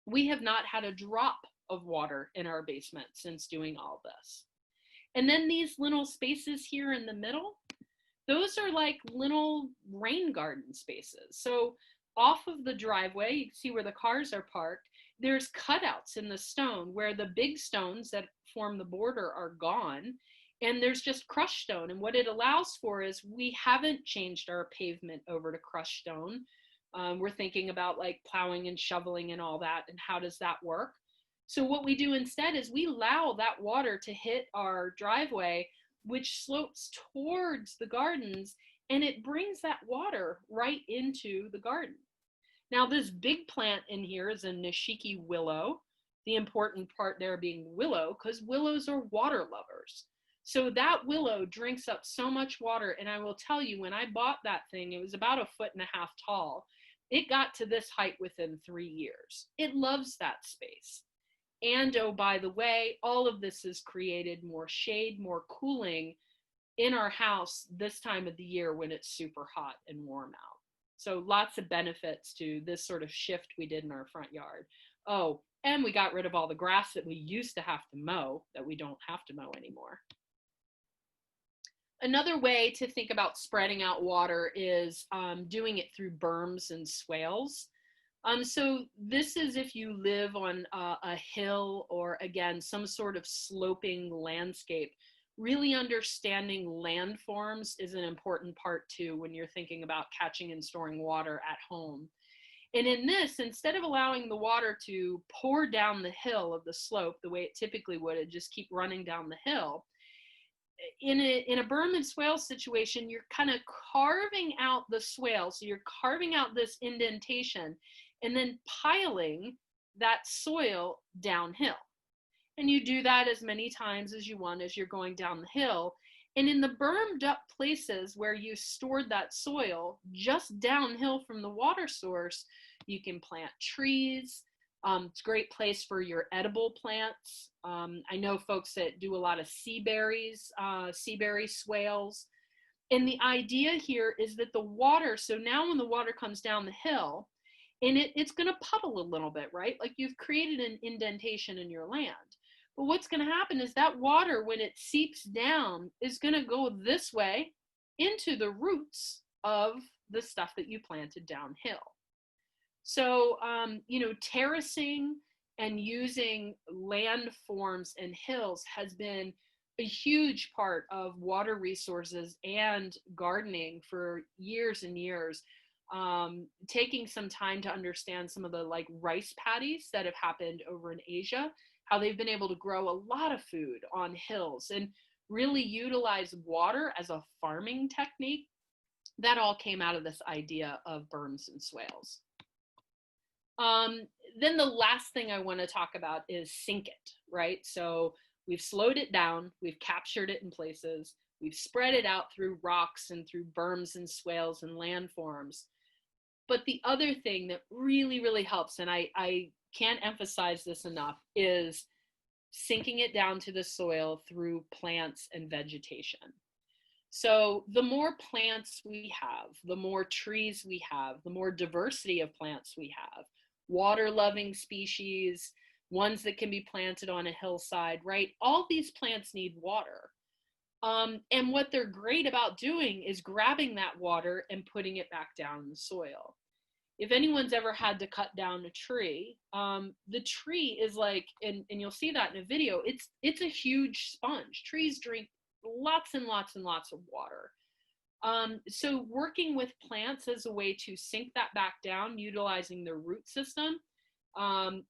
We have not had a drop of water in our basement since doing all this. And then these little spaces here in the middle, those are like little rain garden spaces. So off of the driveway, you can see where the cars are parked, there's cutouts in the stone where the big stones that form the border are gone, and there's just crushed stone. And what it allows for is we haven't changed our pavement over to crushed stone. We're thinking about like plowing and shoveling and all that, and how does that work? So what we do instead is we allow that water to hit our driveway, which slopes towards the gardens, and it brings that water right into the garden. Now this big plant in here is a Nishiki willow, the important part there being willow, because willows are water lovers. So that willow drinks up so much water, and I will tell you, when I bought that thing, it was about 1.5 feet tall. It got to this height within 3 years. It loves that space. And oh, by the way, all of this has created more shade, more cooling in our house this time of the year when it's super hot and warm out. So lots of benefits to this sort of shift we did in our front yard. Oh, and we got rid of all the grass that we used to have to mow that we don't have to mow anymore. Another way to think about spreading out water is doing it through berms and swales. So this is if you live on a hill or, again, some sort of sloping landscape. Really understanding landforms is an important part too when you're thinking about catching and storing water at home. And in this, instead of allowing the water to pour down the hill of the slope the way it typically would, it just keep running down the hill. In a berm and swale situation, you're kind of carving out the swale. So you're carving out this indentation and then piling that soil downhill. And you do that as many times as you want as you're going down the hill. And in the bermed up places where you stored that soil, just downhill from the water source, you can plant trees. It's a great place for your edible plants. I know folks that do a lot of sea berries, sea berry swales. And the idea here is that the water, so now when the water comes down the hill, and it's going to puddle a little bit, right? Like you've created an indentation in your land. But what's going to happen is that water, when it seeps down, is going to go this way into the roots of the stuff that you planted downhill. So, terracing and using landforms and hills has been a huge part of water resources and gardening for years and years. Taking some time to understand some of the like rice paddies that have happened over in Asia, how they've been able to grow a lot of food on hills and really utilize water as a farming technique. That all came out of this idea of berms and swales. Then the last thing I want to talk about is sink it, right? So we've slowed it down, we've captured it in places, we've spread it out through rocks and through berms and swales and landforms. But the other thing that really, really helps, and I can't emphasize this enough, is sinking it down to the soil through plants and vegetation. So the more plants we have, the more trees we have, the more diversity of plants we have, water-loving species, ones that can be planted on a hillside, right? All these plants need water. And what they're great about doing is grabbing that water and putting it back down in the soil. If anyone's ever had to cut down a tree, the tree is like, and you'll see that in a video, it's a huge sponge. Trees drink lots and lots and lots of water. So working with plants as a way to sink that back down, utilizing their root system,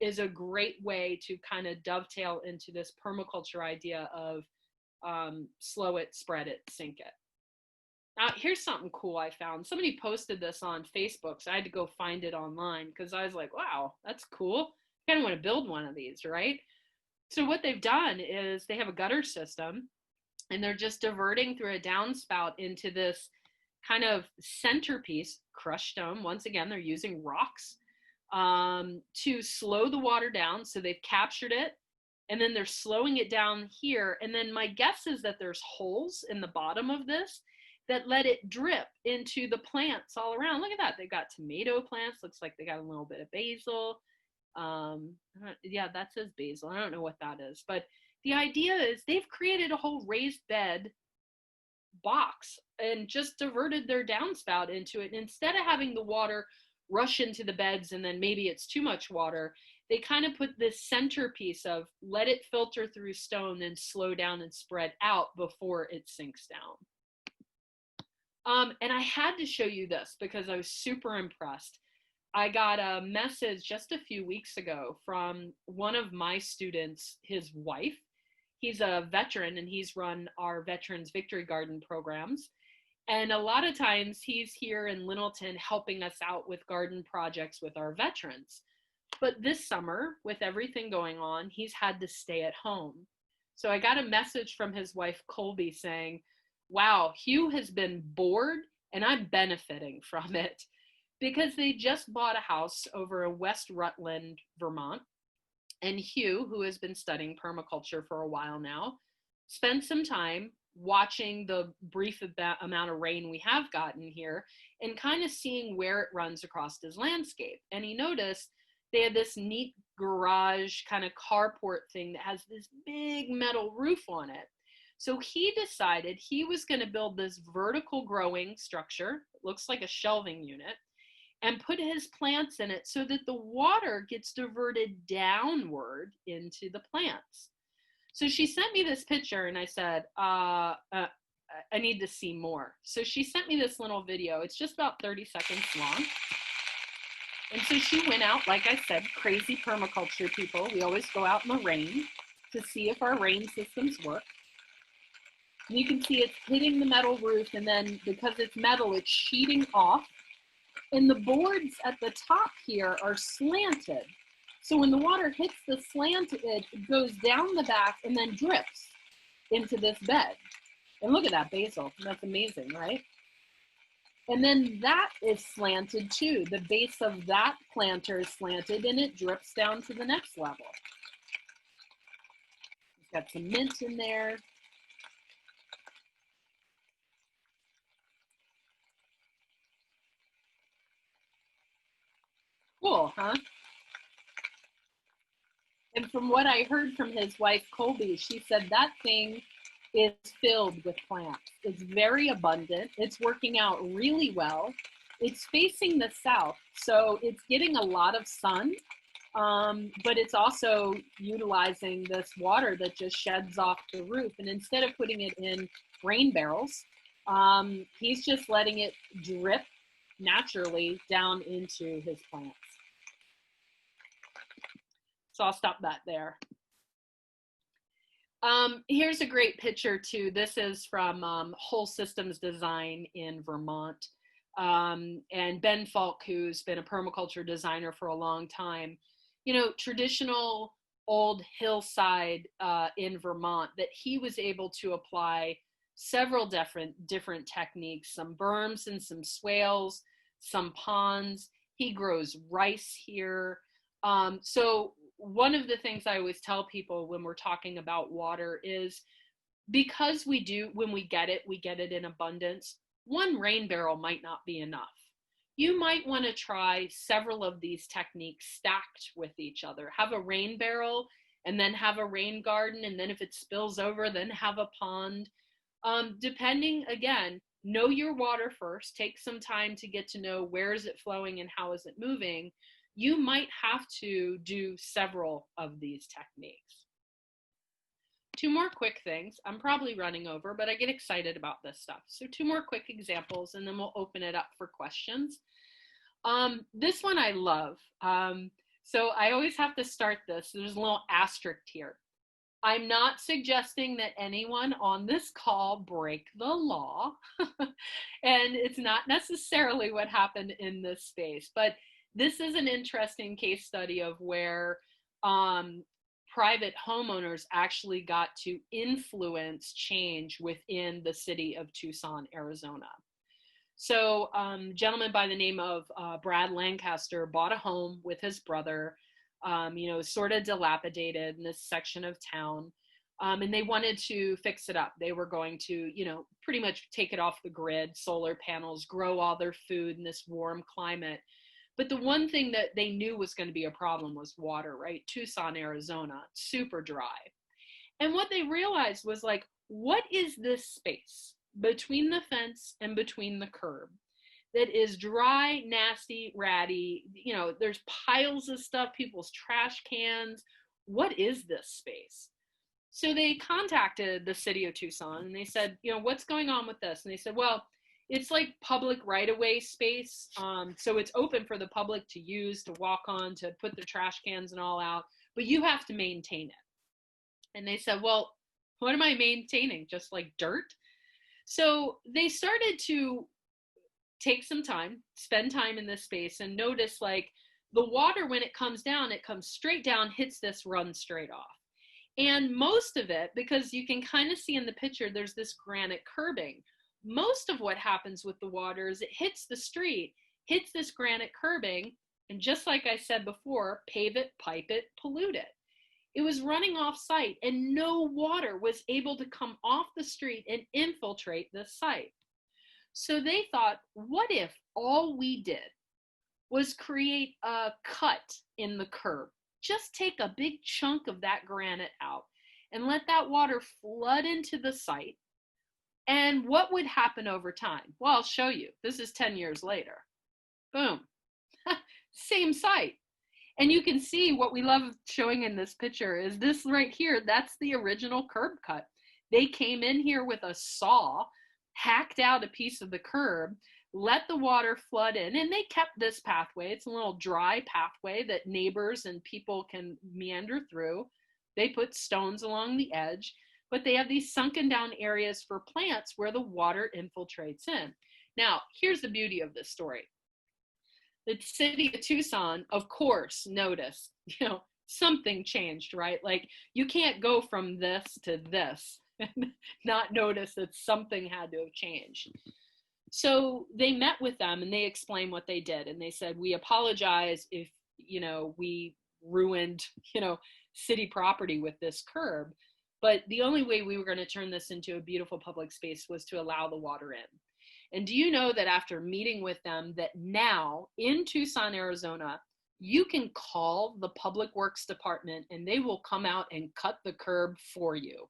is a great way to kind of dovetail into this permaculture idea of slow it, spread it, sink it. Now, here's something cool I found. Somebody posted this on Facebook, so I had to go find it online because I was like, wow, that's cool. I kind of want to build one of these, right? So what they've done is they have a gutter system, and they're just diverting through a downspout into this kind of centerpiece, crushed stone. Once again, they're using rocks to slow the water down. So they've captured it, and then they're slowing it down here. And then my guess is that there's holes in the bottom of this that let it drip into the plants all around. Look at that. They've got tomato plants. Looks like they got a little bit of basil. Yeah, that says basil. I don't know what that is. But the idea is they've created a whole raised bed box and just diverted their downspout into it. And instead of having the water rush into the beds and then maybe it's too much water, they kind of put this centerpiece of let it filter through stone and slow down and spread out before it sinks down. And I had to show you this because I was super impressed. I got a message just a few weeks ago from one of my students, his wife. He's a veteran and he's run our Veterans Victory Garden programs. And a lot of times he's here in Littleton helping us out with garden projects with our veterans. But this summer, with everything going on, he's had to stay at home. So I got a message from his wife, Colby, saying, wow, Hugh has been bored and I'm benefiting from it, because they just bought a house over in West Rutland, Vermont. And Hugh, who has been studying permaculture for a while now, spent some time watching the brief amount of rain we have gotten here and kind of seeing where it runs across his landscape. And he noticed they had this neat garage kind of carport thing that has this big metal roof on it. So he decided he was going to build this vertical growing structure, it looks like a shelving unit, and put his plants in it so that the water gets diverted downward into the plants. So she sent me this picture and I said, I need to see more. So she sent me this little video. It's just about 30 seconds long. And so she went out, like I said, crazy permaculture people. We always go out in the rain to see if our rain systems work. And you can see it's hitting the metal roof, and then because it's metal, it's sheeting off. And the boards at the top here are slanted. So when the water hits the slant, it goes down the back and then drips into this bed. And look at that basil. That's amazing, right? And then that is slanted too. The base of that planter is slanted and it drips down to the next level. It's got some mint in there. Cool, huh? And from what I heard from his wife, Colby, she said that thing is filled with plants. It's very abundant. It's working out really well. It's facing the south, so it's getting a lot of sun, but it's also utilizing this water that just sheds off the roof. And instead of putting it in rain barrels, he's just letting it drip naturally down into his plants. So I'll stop that there. Here's a great picture too. This is from Whole Systems Design in Vermont. And Ben Falk, who's been a permaculture designer for a long time, you know, traditional old hillside in Vermont, that he was able to apply several different techniques, some berms and some swales, some ponds. He grows rice here. So one of the things I always tell people when we're talking about water is, because we do, when we get it in abundance, one rain barrel might not be enough. You might want to try several of these techniques stacked with each other. Have a rain barrel and then have a rain garden, and then if it spills over, then have a pond. Depending, again, know your water first. Take some time to get to know where is it flowing and how is it moving. You might have to do several of these techniques. Two more quick things. I'm probably running over, but I get excited about this stuff. So two more quick examples, and then we'll open it up for questions. This one I love. So I always have to start this. There's a little asterisk here. I'm not suggesting that anyone on this call break the law. And it's not necessarily what happened in this space, but this is an interesting case study of where private homeowners actually got to influence change within the city of Tucson, Arizona. So a gentleman by the name of Brad Lancaster bought a home with his brother, you know, sort of dilapidated in this section of town. And they wanted to fix it up. They were going to, you know, pretty much take it off the grid, solar panels, grow all their food in this warm climate. But the one thing that they knew was going to be a problem was water, right? Tucson, Arizona, super dry. And what they realized was, like, what is this space between the fence and between the curb that is dry, nasty, ratty? You know, there's piles of stuff, people's trash cans. What is this space? So they contacted the city of Tucson and they said, you know, what's going on with this? And they said, well, it's like public right-of-way space. So it's open for the public to use, to walk on, to put their trash cans and all out, but you have to maintain it. And they said, well, what am I maintaining? Just like dirt? So they started to take some time, spend time in this space, and notice, like, the water, when it comes straight down, hits this, runs straight off. And most of it, because you can kind of see in the picture, there's this granite curbing. Most of what happens with the water is it hits the street, hits this granite curbing, and just like I said before, pave it, pipe it, pollute it. It was running off site, and no water was able to come off the street and infiltrate this site. So they thought, what if all we did was create a cut in the curb? Just take a big chunk of that granite out and let that water flood into the site. And what would happen over time? Well, I'll show you. This is 10 years later. Boom. Same site. And you can see what we love showing in this picture is this right here. That's the original curb cut. They came in here with a saw, hacked out a piece of the curb, let the water flood in, and they kept this pathway. It's a little dry pathway that neighbors and people can meander through. They put stones along the edge, but they have these sunken down areas for plants where the water infiltrates in. Now, here's the beauty of this story. The city of Tucson, of course, noticed, you know, something changed, right? Like, you can't go from this to this and not notice that something had to have changed. So they met with them and they explained what they did. And they said, we apologize if, we ruined, city property with this curb. But the only way we were going to turn this into a beautiful public space was to allow the water in. And do you know that after meeting with them, that now in Tucson, Arizona, you can call the Public Works Department and they will come out and cut the curb for you.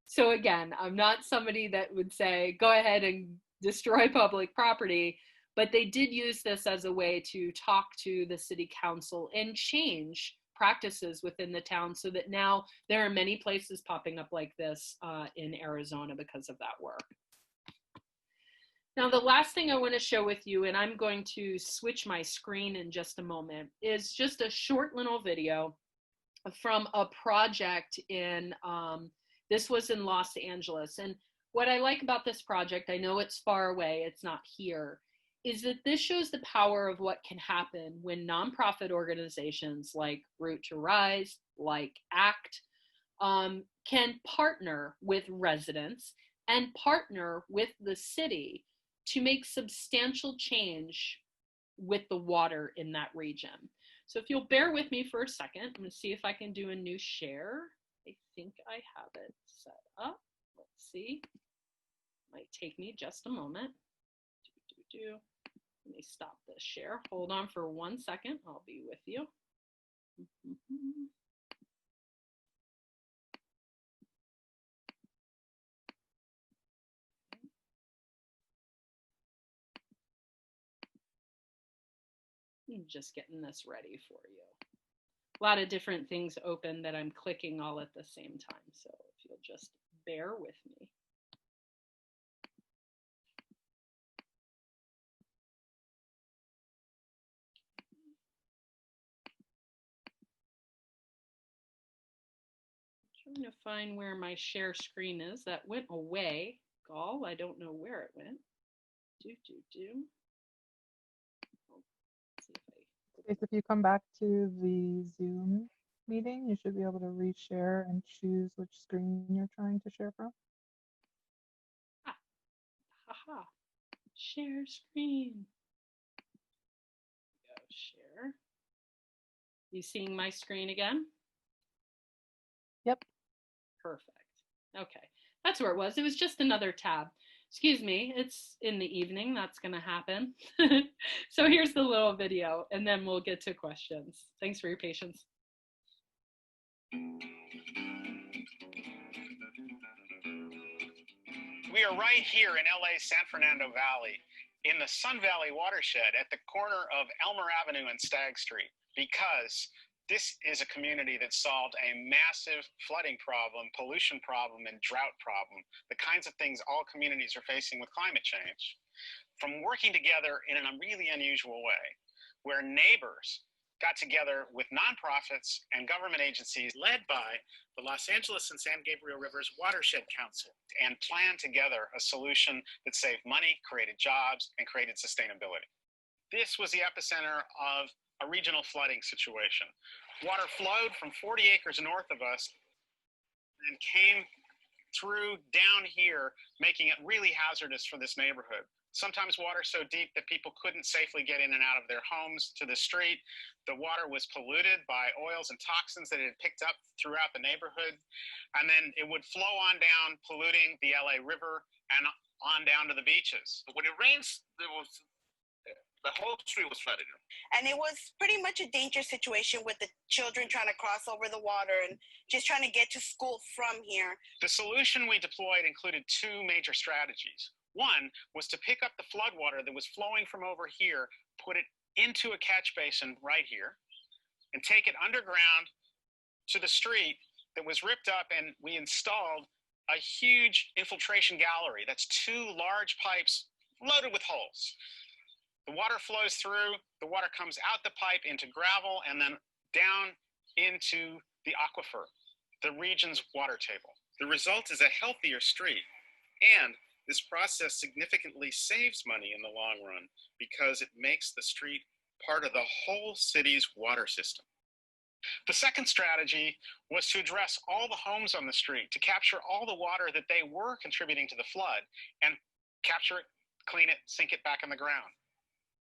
So again, I'm not somebody that would say, go ahead and destroy public property, but they did use this as a way to talk to the city council and change practices within the town so that now there are many places popping up like this in Arizona because of that work. Now, the last thing I want to show with you, and I'm going to switch my screen in just a moment, is just a short little video from a project in, this was in Los Angeles. And what I like about this project, I know it's far away, it's not here, is that this shows the power of what can happen when nonprofit organizations like Root to Rise, like ACT, can partner with residents and partner with the city to make substantial change with the water in that region. So if you'll bear with me for a second, I'm going to see if I can do a new share. I think I have it set up. Let's see. Might take me just a moment. Let me stop this share. Hold on for 1 second. I'll be with you. I'm just getting this ready for you. A lot of different things open that I'm clicking all at the same time. So if you'll just bear with me. I'm trying to find where my share screen is. That went away. Gall, I don't know where it went. If you come back to the Zoom meeting, you should be able to reshare and choose which screen you're trying to share from. Haha. Share screen. Go share. You seeing my screen again? Yep. Perfect. Okay. That's where it was. It was just another tab. Excuse me, it's in the evening. That's going to happen. So here's the little video, and then we'll get to questions. Thanks for your patience. We are right here in LA's San Fernando Valley in the Sun Valley watershed at the corner of Elmer Avenue and Stagg Street, because this is a community that solved a massive flooding problem, pollution problem, and drought problem, the kinds of things all communities are facing with climate change. From working together in a really unusual way, where neighbors got together with nonprofits and government agencies led by the Los Angeles and San Gabriel Rivers Watershed Council, and planned together a solution that saved money, created jobs, and created sustainability. This was the epicenter of a regional flooding situation. Water flowed from 40 acres north of us and came through down here, making it really hazardous for this neighborhood. Sometimes water so deep that people couldn't safely get in and out of their homes to the street. The water was polluted by oils and toxins that it had picked up throughout the neighborhood. And then it would flow on down, polluting the LA River and on down to the beaches. When it rains, the whole street was flooded. And it was pretty much a dangerous situation with the children trying to cross over the water and just trying to get to school from here. The solution we deployed included two major strategies. One was to pick up the flood water that was flowing from over here, put it into a catch basin right here, and take it underground to the street that was ripped up, and we installed a huge infiltration gallery. That's two large pipes loaded with holes. The water flows through, the water comes out the pipe into gravel and then down into the aquifer, the region's water table. The result is a healthier street, and this process significantly saves money in the long run because it makes the street part of the whole city's water system. The second strategy was to address all the homes on the street, to capture all the water that they were contributing to the flood and capture it clean it, sink it back in the ground.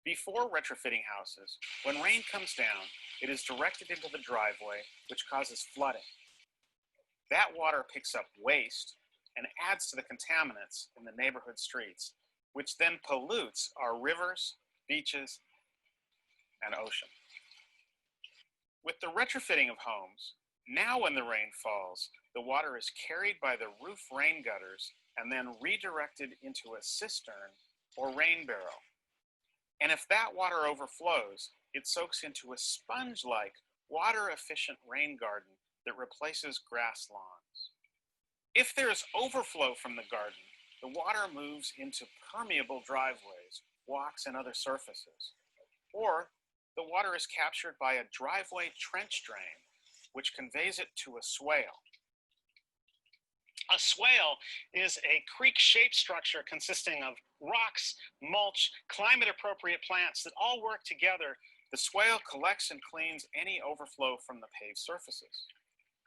Before retrofitting houses, when rain comes down, it is directed into the driveway, which causes flooding. That water picks up waste and adds to the contaminants in the neighborhood streets, which then pollutes our rivers, beaches, and ocean. With the retrofitting of homes, now when the rain falls, the water is carried by the roof rain gutters and then redirected into a cistern or rain barrel. And if that water overflows, it soaks into a sponge-like, water-efficient rain garden that replaces grass lawns. If there is overflow from the garden, the water moves into permeable driveways, walks, and other surfaces. Or the water is captured by a driveway trench drain, which conveys it to a swale. A swale is a creek-shaped structure consisting of rocks, mulch, climate-appropriate plants that all work together. The swale collects and cleans any overflow from the paved surfaces.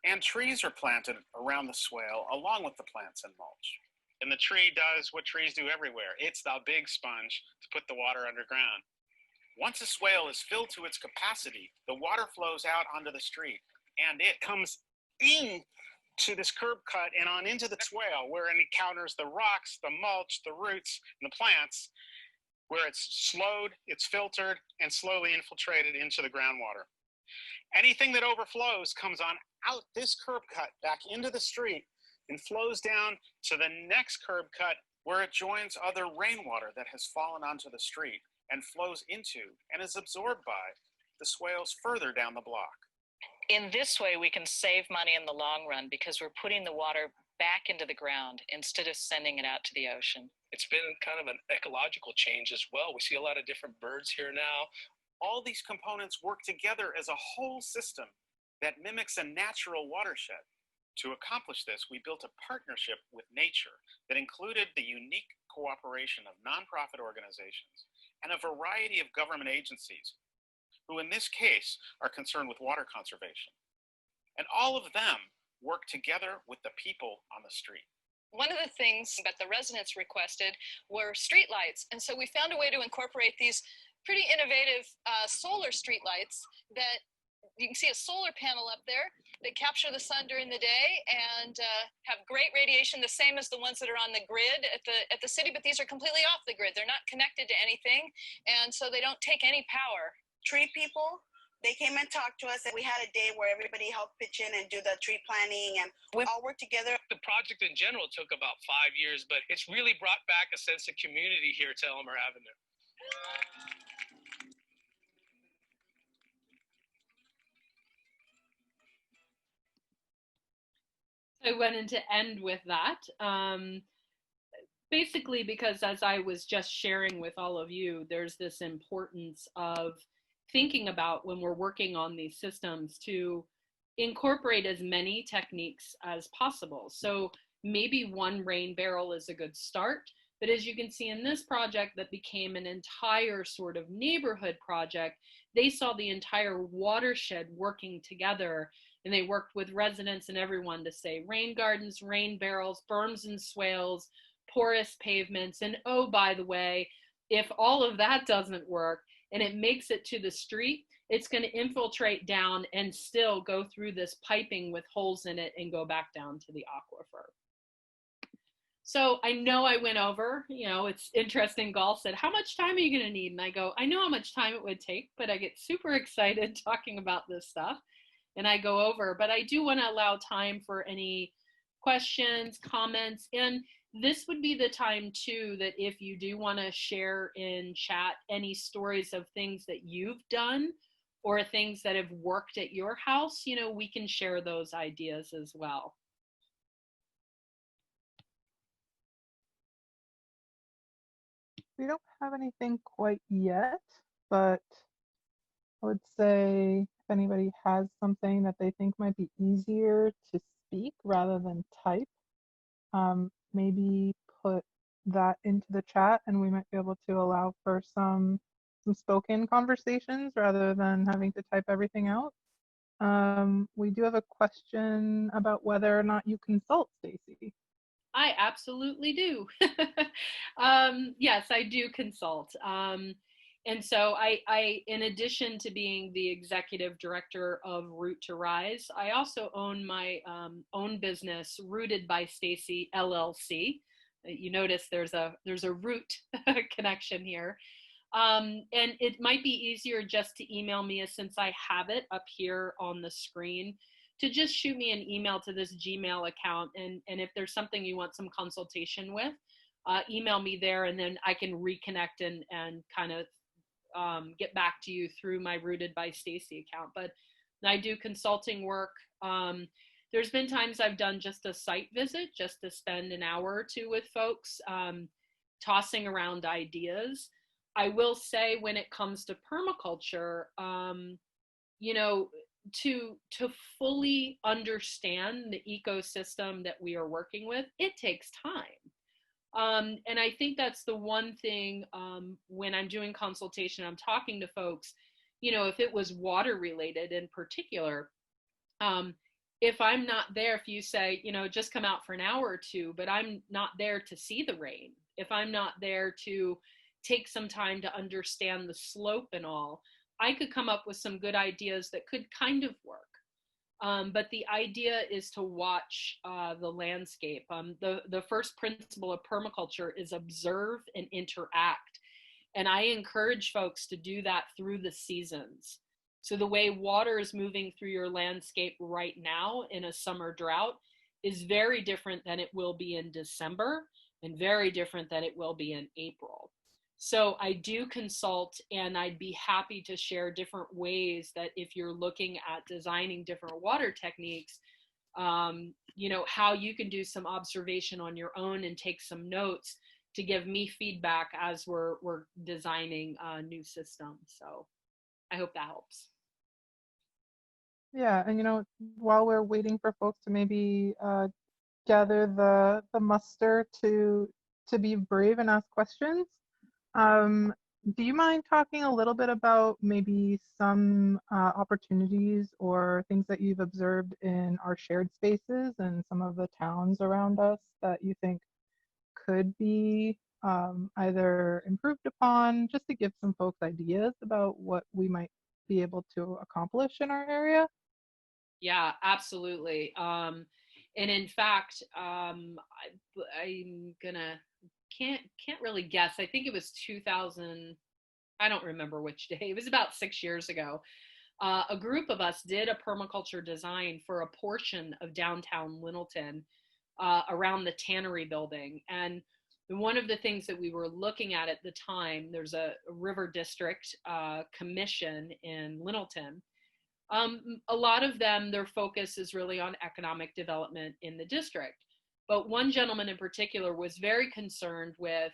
And trees are planted around the swale along with the plants and mulch. And the tree does what trees do everywhere. It's the big sponge to put the water underground. Once a swale is filled to its capacity, the water flows out onto the street, and it comes in to this curb cut and on into the swale where it encounters the rocks, the mulch, the roots, and the plants, where it's slowed, it's filtered, and slowly infiltrated into the groundwater. Anything that overflows comes on out this curb cut back into the street and flows down to the next curb cut where it joins other rainwater that has fallen onto the street and flows into and is absorbed by the swales further down the block. In this way, we can save money in the long run because we're putting the water back into the ground instead of sending it out to the ocean. It's been kind of an ecological change as well. We see a lot of different birds here now. All these components work together as a whole system that mimics a natural watershed. To accomplish this, we built a partnership with nature that included the unique cooperation of nonprofit organizations and a variety of government agencies, who in this case are concerned with water conservation. And all of them work together with the people on the street. One of the things that the residents requested were streetlights. And so we found a way to incorporate these pretty innovative solar streetlights that you can see a solar panel up there. They capture the sun during the day and have great radiation, the same as the ones that are on the grid at the city, but these are completely off the grid. They're not connected to anything, and so they don't take any power. Tree people, they came and talked to us, and we had a day where everybody helped pitch in and do the tree planting, and we all worked together. The project in general took about 5 years, but it's really brought back a sense of community here to Elmer Avenue. I wanted to end with that. Basically, because as I was just sharing with all of you, there's this importance of thinking about when we're working on these systems to incorporate as many techniques as possible. So maybe one rain barrel is a good start, but as you can see in this project that became an entire sort of neighborhood project, they saw the entire watershed working together, and they worked with residents and everyone to say rain gardens, rain barrels, berms and swales, porous pavements, and oh, by the way, if all of that doesn't work and it makes it to the street, it's going to infiltrate down and still go through this piping with holes in it and go back down to the aquifer. So I know I went over, it's interesting. Gall said, how much time are you going to need? And I go, I know how much time it would take, but I get super excited talking about this stuff and I go over, but I do want to allow time for any questions, comments, and this would be the time too that if you do want to share in chat any stories of things that you've done or things that have worked at your house, we can share those ideas as well. We don't have anything quite yet, but I would say if anybody has something that they think might be easier to speak rather than type, maybe put that into the chat and we might be able to allow for some spoken conversations rather than having to type everything out. We do have a question about whether or not you consult, Stacey. I absolutely do. Yes, I do consult. And so in addition to being the executive director of Root to Rise, I also own my own business, Rooted by Stacey LLC. You notice there's a root connection here. And it might be easier just to email me, since I have it up here on the screen, to just shoot me an email to this Gmail account. And if there's something you want some consultation with, email me there, and then I can reconnect and kind of get back to you through my Rooted by Stacey account. But I do consulting work. There's been times I've done just a site visit, just to spend an hour or two with folks, tossing around ideas. I will say, when it comes to permaculture, you know, to fully understand the ecosystem that we are working with, it takes time. And I think that's the one thing, when I'm doing consultation, I'm talking to folks, if it was water related in particular, if I'm not there, if you say, just come out for an hour or two, but I'm not there to see the rain, if I'm not there to take some time to understand the slope and all, I could come up with some good ideas that could kind of work. But the idea is to watch the landscape. The first principle of permaculture is observe and interact. And I encourage folks to do that through the seasons. So the way water is moving through your landscape right now in a summer drought is very different than it will be in December, and very different than it will be in April. So I do consult, and I'd be happy to share different ways that, if you're looking at designing different water techniques, how you can do some observation on your own and take some notes to give me feedback as we're designing a new system. So I hope that helps. Yeah, and while we're waiting for folks to maybe gather the muster to be brave and ask questions, do you mind talking a little bit about maybe some opportunities or things that you've observed in our shared spaces and some of the towns around us that you think could be either improved upon, just to give some folks ideas about what we might be able to accomplish in our area? Yeah, absolutely. And in fact, I'm gonna can't really guess. I think it was 2000. I don't remember which day. It was about 6 years ago. A group of us did a permaculture design for a portion of downtown Littleton, around the Tannery building. And one of the things that we were looking at the time, there's a river district commission in Littleton. A lot of them, their focus is really on economic development in the district. But one gentleman in particular was very concerned with,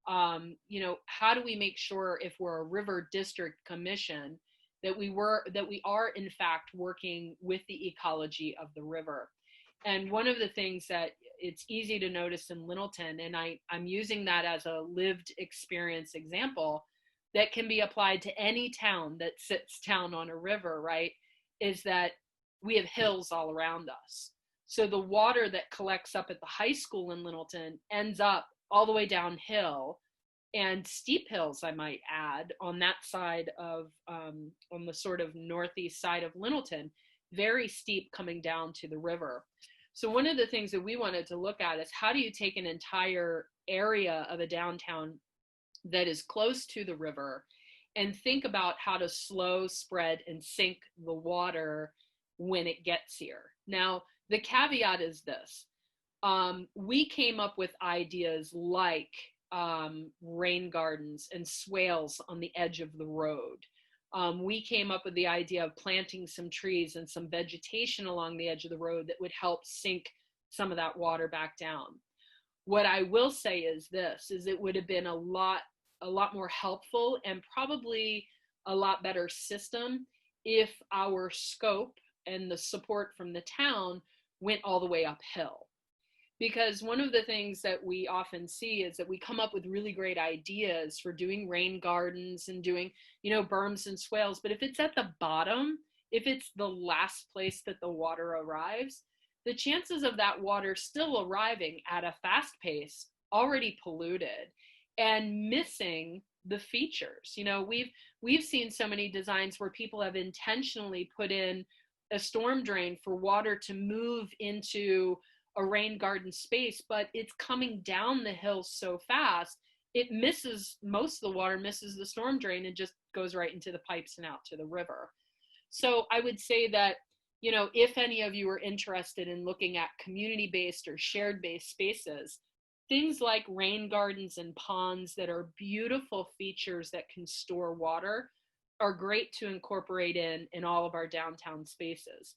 how do we make sure, if we're a river district commission, that we are in fact working with the ecology of the river. And one of the things that it's easy to notice in Littleton, and I'm using that as a lived experience example that can be applied to any town that sits down on a river, right, is that we have hills all around us. So the water that collects up at the high school in Littleton ends up all the way downhill, and steep hills, I might add, on that side of, on the sort of northeast side of Littleton, very steep coming down to the river. So one of the things that we wanted to look at is, how do you take an entire area of a downtown that is close to the river and think about how to slow, spread, and sink the water when it gets here. Now, the caveat is this. We came up with ideas like rain gardens and swales on the edge of the road. We came up with the idea of planting some trees and some vegetation along the edge of the road that would help sink some of that water back down. What I will say is this, is it would have been a lot more helpful and probably a lot better system if our scope and the support from the town went all the way uphill. Because one of the things that we often see is that we come up with really great ideas for doing rain gardens and doing, berms and swales. But if it's at the bottom, if it's the last place that the water arrives, the chances of that water still arriving at a fast pace, already polluted and missing the features. You know, we've seen so many designs where people have intentionally put in a storm drain for water to move into a rain garden space, but it's coming down the hill so fast, it misses, most of the water misses the storm drain and just goes right into the pipes and out to the river. So I would say that, you know, if any of you are interested in looking at community-based or shared-based spaces, things like rain gardens and ponds that are beautiful features that can store water are great to incorporate in all of our downtown spaces.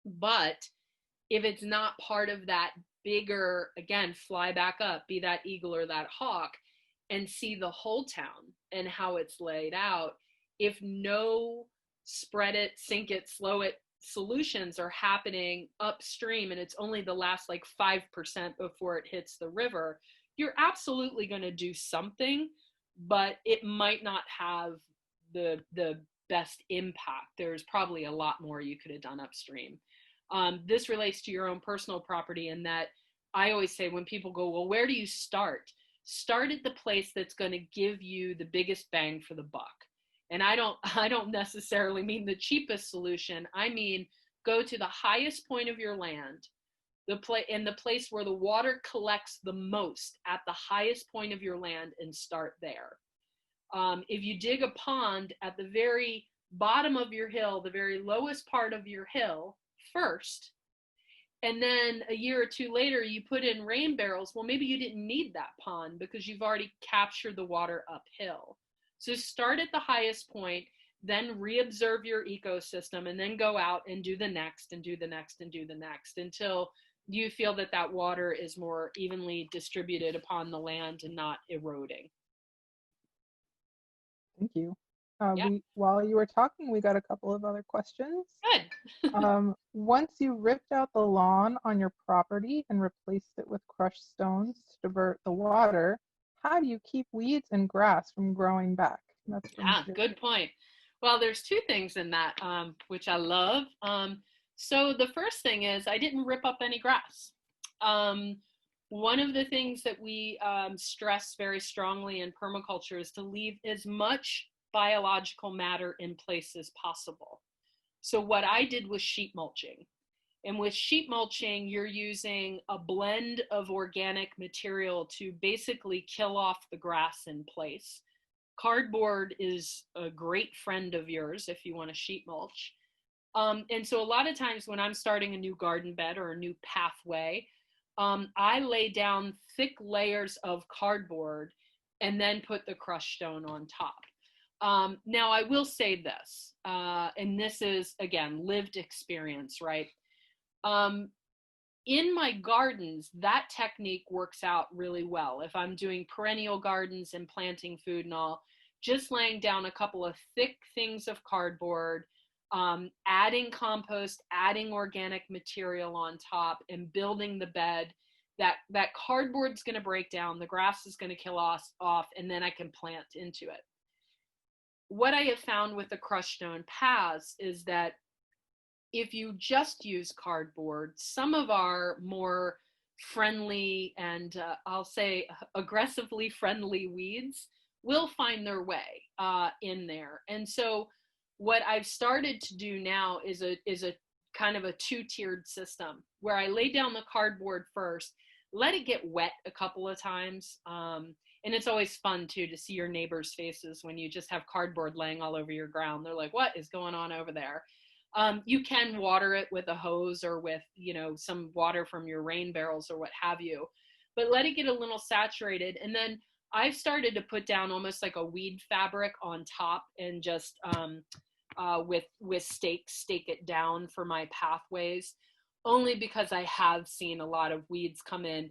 But if it's not part of that bigger, again, fly back up, be that eagle or that hawk, and see the whole town and how it's laid out, if no spread it, sink it, slow it solutions are happening upstream and it's only the last like 5% before it hits the river, you're absolutely going to do something, but it might not have the best impact. There's probably a lot more you could have done upstream. This relates to your own personal property in that I always say when people go, well, where do you start? Start at the place that's going to give you the biggest bang for the buck. And I don't necessarily mean the cheapest solution. I mean, go to the highest point of your land, the place where the water collects the most at the highest point of your land, and start there. If you dig a pond at the very bottom of your hill, the very lowest part of your hill first, and then a year or two later you put in rain barrels, well, maybe you didn't need that pond because you've already captured the water uphill. So start at the highest point, then reobserve your ecosystem, and then go out and do the next and do the next and do the next until you feel that that water is more evenly distributed upon the land and not eroding. Thank you. Yeah. While you were talking, we got a couple of other questions. Good. Once you ripped out the lawn on your property and replaced it with crushed stones to divert the water, how do you keep weeds and grass from growing back? That's Good point. Well, there's two things in that, which I love. So the first thing is I didn't rip up any grass. One of the things that we stress very strongly in permaculture is to leave as much biological matter in place as possible. So what I did was sheet mulching. And with sheet mulching, you're using a blend of organic material to basically kill off the grass in place. Cardboard is a great friend of yours if you want to sheet mulch. And so a lot of times when I'm starting a new garden bed or a new pathway, I lay down thick layers of cardboard and then put the crushed stone on top. Now I will say this, and this is, again, lived experience, right? In my gardens, that technique works out really well. If I'm doing perennial gardens and planting food and all, just laying down a couple of thick things of cardboard, adding compost, adding organic material on top, and building the bed, that cardboard's going to break down, the grass is going to kill off, and then I can plant into it. What I have found with the crushed stone paths is that if you just use cardboard, some of our more friendly and I'll say aggressively friendly weeds will find their way in there. And so what I've started to do now is a kind of a two-tiered system where I lay down the cardboard first, let it get wet a couple of times. And it's always fun too to see your neighbors' faces when you just have cardboard laying all over your ground. They're like, what is going on over there? You can water it with a hose or with, some water from your rain barrels or what have you, but let it get a little saturated. And then I've started to put down almost like a weed fabric on top and just with stakes, stake it down for my pathways, only because I have seen a lot of weeds come in.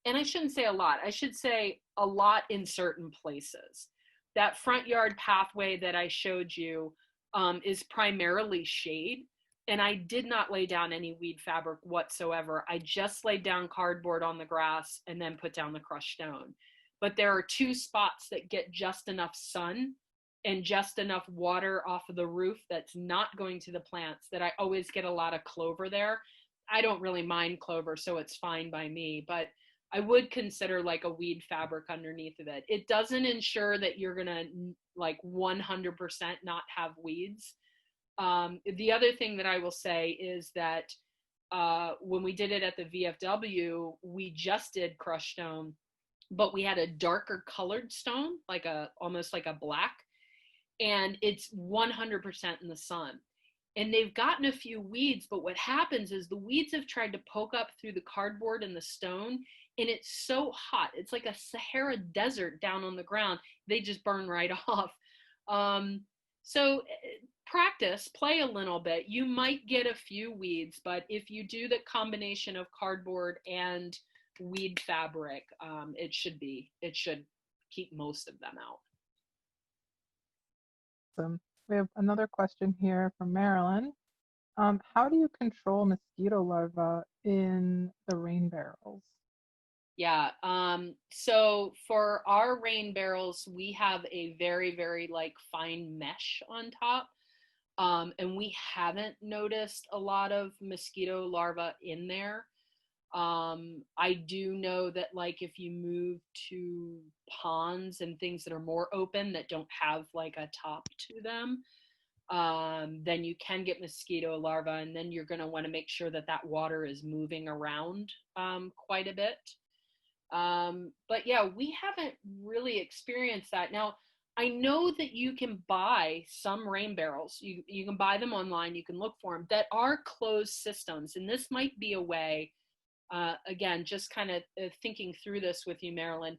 And I shouldn't say a lot, I should say a lot in certain places. That front yard pathway that I showed you is primarily shade, and I did not lay down any weed fabric whatsoever. I just laid down cardboard on the grass and then put down the crushed stone. But there are two spots that get just enough sun and just enough water off of the roof that's not going to the plants that I always get a lot of clover there. I don't really mind clover, so it's fine by me, but I would consider like a weed fabric underneath of it. It doesn't ensure that you're going to like 100% not have weeds. The other thing that I will say is that when we did it at the VFW, we just did crushed stone, but we had a darker colored stone, like almost like a black, and it's 100% in the sun. And they've gotten a few weeds, but what happens is the weeds have tried to poke up through the cardboard and the stone, and it's so hot. It's like a Sahara desert down on the ground. They just burn right off. So practice, play a little bit. You might get a few weeds, but if you do the combination of cardboard and weed fabric, it should keep most of them out. Awesome. We have another question here from Marilyn. How do you control mosquito larvae in the rain barrels? Yeah. So for our rain barrels, we have a very, very like fine mesh on top. And we haven't noticed a lot of mosquito larvae in there. I do know that like if you move to ponds and things that are more open that don't have like a top to them, then you can get mosquito larvae, and then you're going to want to make sure that that water is moving around quite a bit. But yeah, we haven't really experienced that. Now, I know that you can buy some rain barrels. You can buy them online. You can look for them that are closed systems, and this might be a way. Again, just kind of thinking through this with you, Marilyn,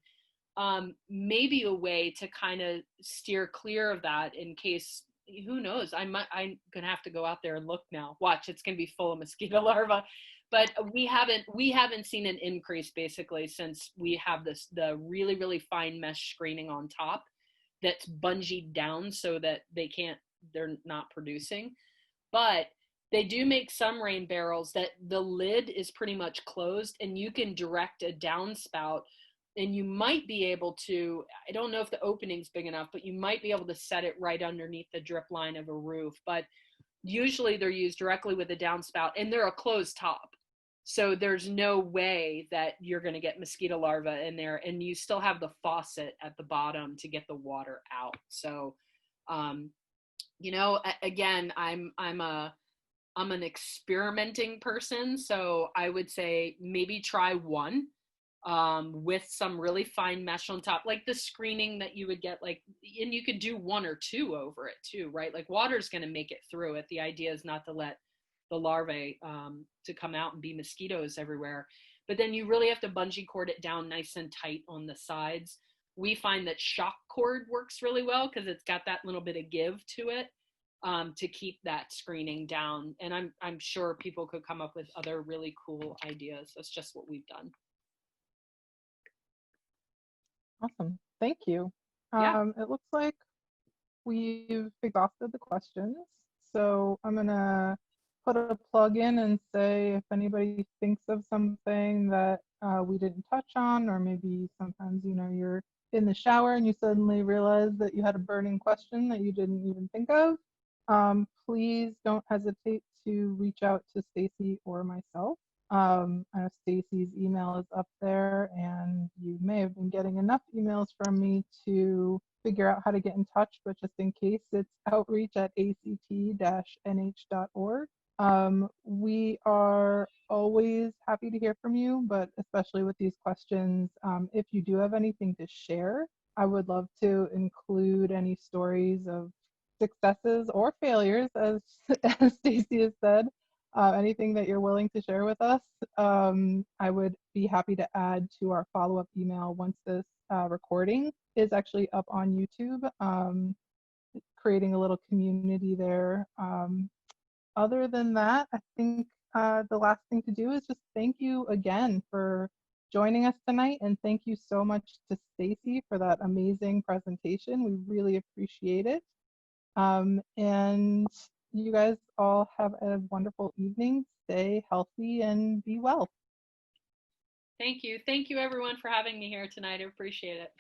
maybe a way to kind of steer clear of that in case, who knows, I'm going to have to go out there and look now. Watch, it's going to be full of mosquito larvae. But we haven't seen an increase basically since we have the really, really fine mesh screening on top that's bungeed down so that they're not producing. But they do make some rain barrels that the lid is pretty much closed and you can direct a downspout, and you might be able to, I don't know if the opening's big enough, but you might be able to set it right underneath the drip line of a roof. But usually they're used directly with a downspout, and they're a closed top. So there's no way that you're going to get mosquito larvae in there, and you still have the faucet at the bottom to get the water out. So, again, I'm an experimenting person, so I would say maybe try one with some really fine mesh on top, like the screening that you would get, like, and you could do one or two over it too, right? Like water's going to make it through it. The idea is not to let the larvae to come out and be mosquitoes everywhere, but then you really have to bungee cord it down nice and tight on the sides. We find that shock cord works really well because it's got that little bit of give to it. To keep that screening down. And I'm sure people could come up with other really cool ideas. That's just what we've done. Awesome. Thank you. Yeah. It looks like we've exhausted the questions. So I'm going to put a plug in and say if anybody thinks of something that we didn't touch on, or maybe sometimes, you're in the shower and you suddenly realize that you had a burning question that you didn't even think of. Please don't hesitate to reach out to Stacey or myself. I know Stacey's email is up there, and you may have been getting enough emails from me to figure out how to get in touch, but just in case, it's outreach@act-nh.org. We are always happy to hear from you, but especially with these questions, if you do have anything to share, I would love to include any stories of successes or failures, as Stacey has said. Anything that you're willing to share with us, I would be happy to add to our follow-up email once this recording is actually up on YouTube, creating a little community there. Other than that, I think the last thing to do is just thank you again for joining us tonight, and thank you so much to Stacey for that amazing presentation. We really appreciate it. And you guys all have a wonderful evening. Stay healthy and be well. Thank you. Thank you, everyone, for having me here tonight. I appreciate it.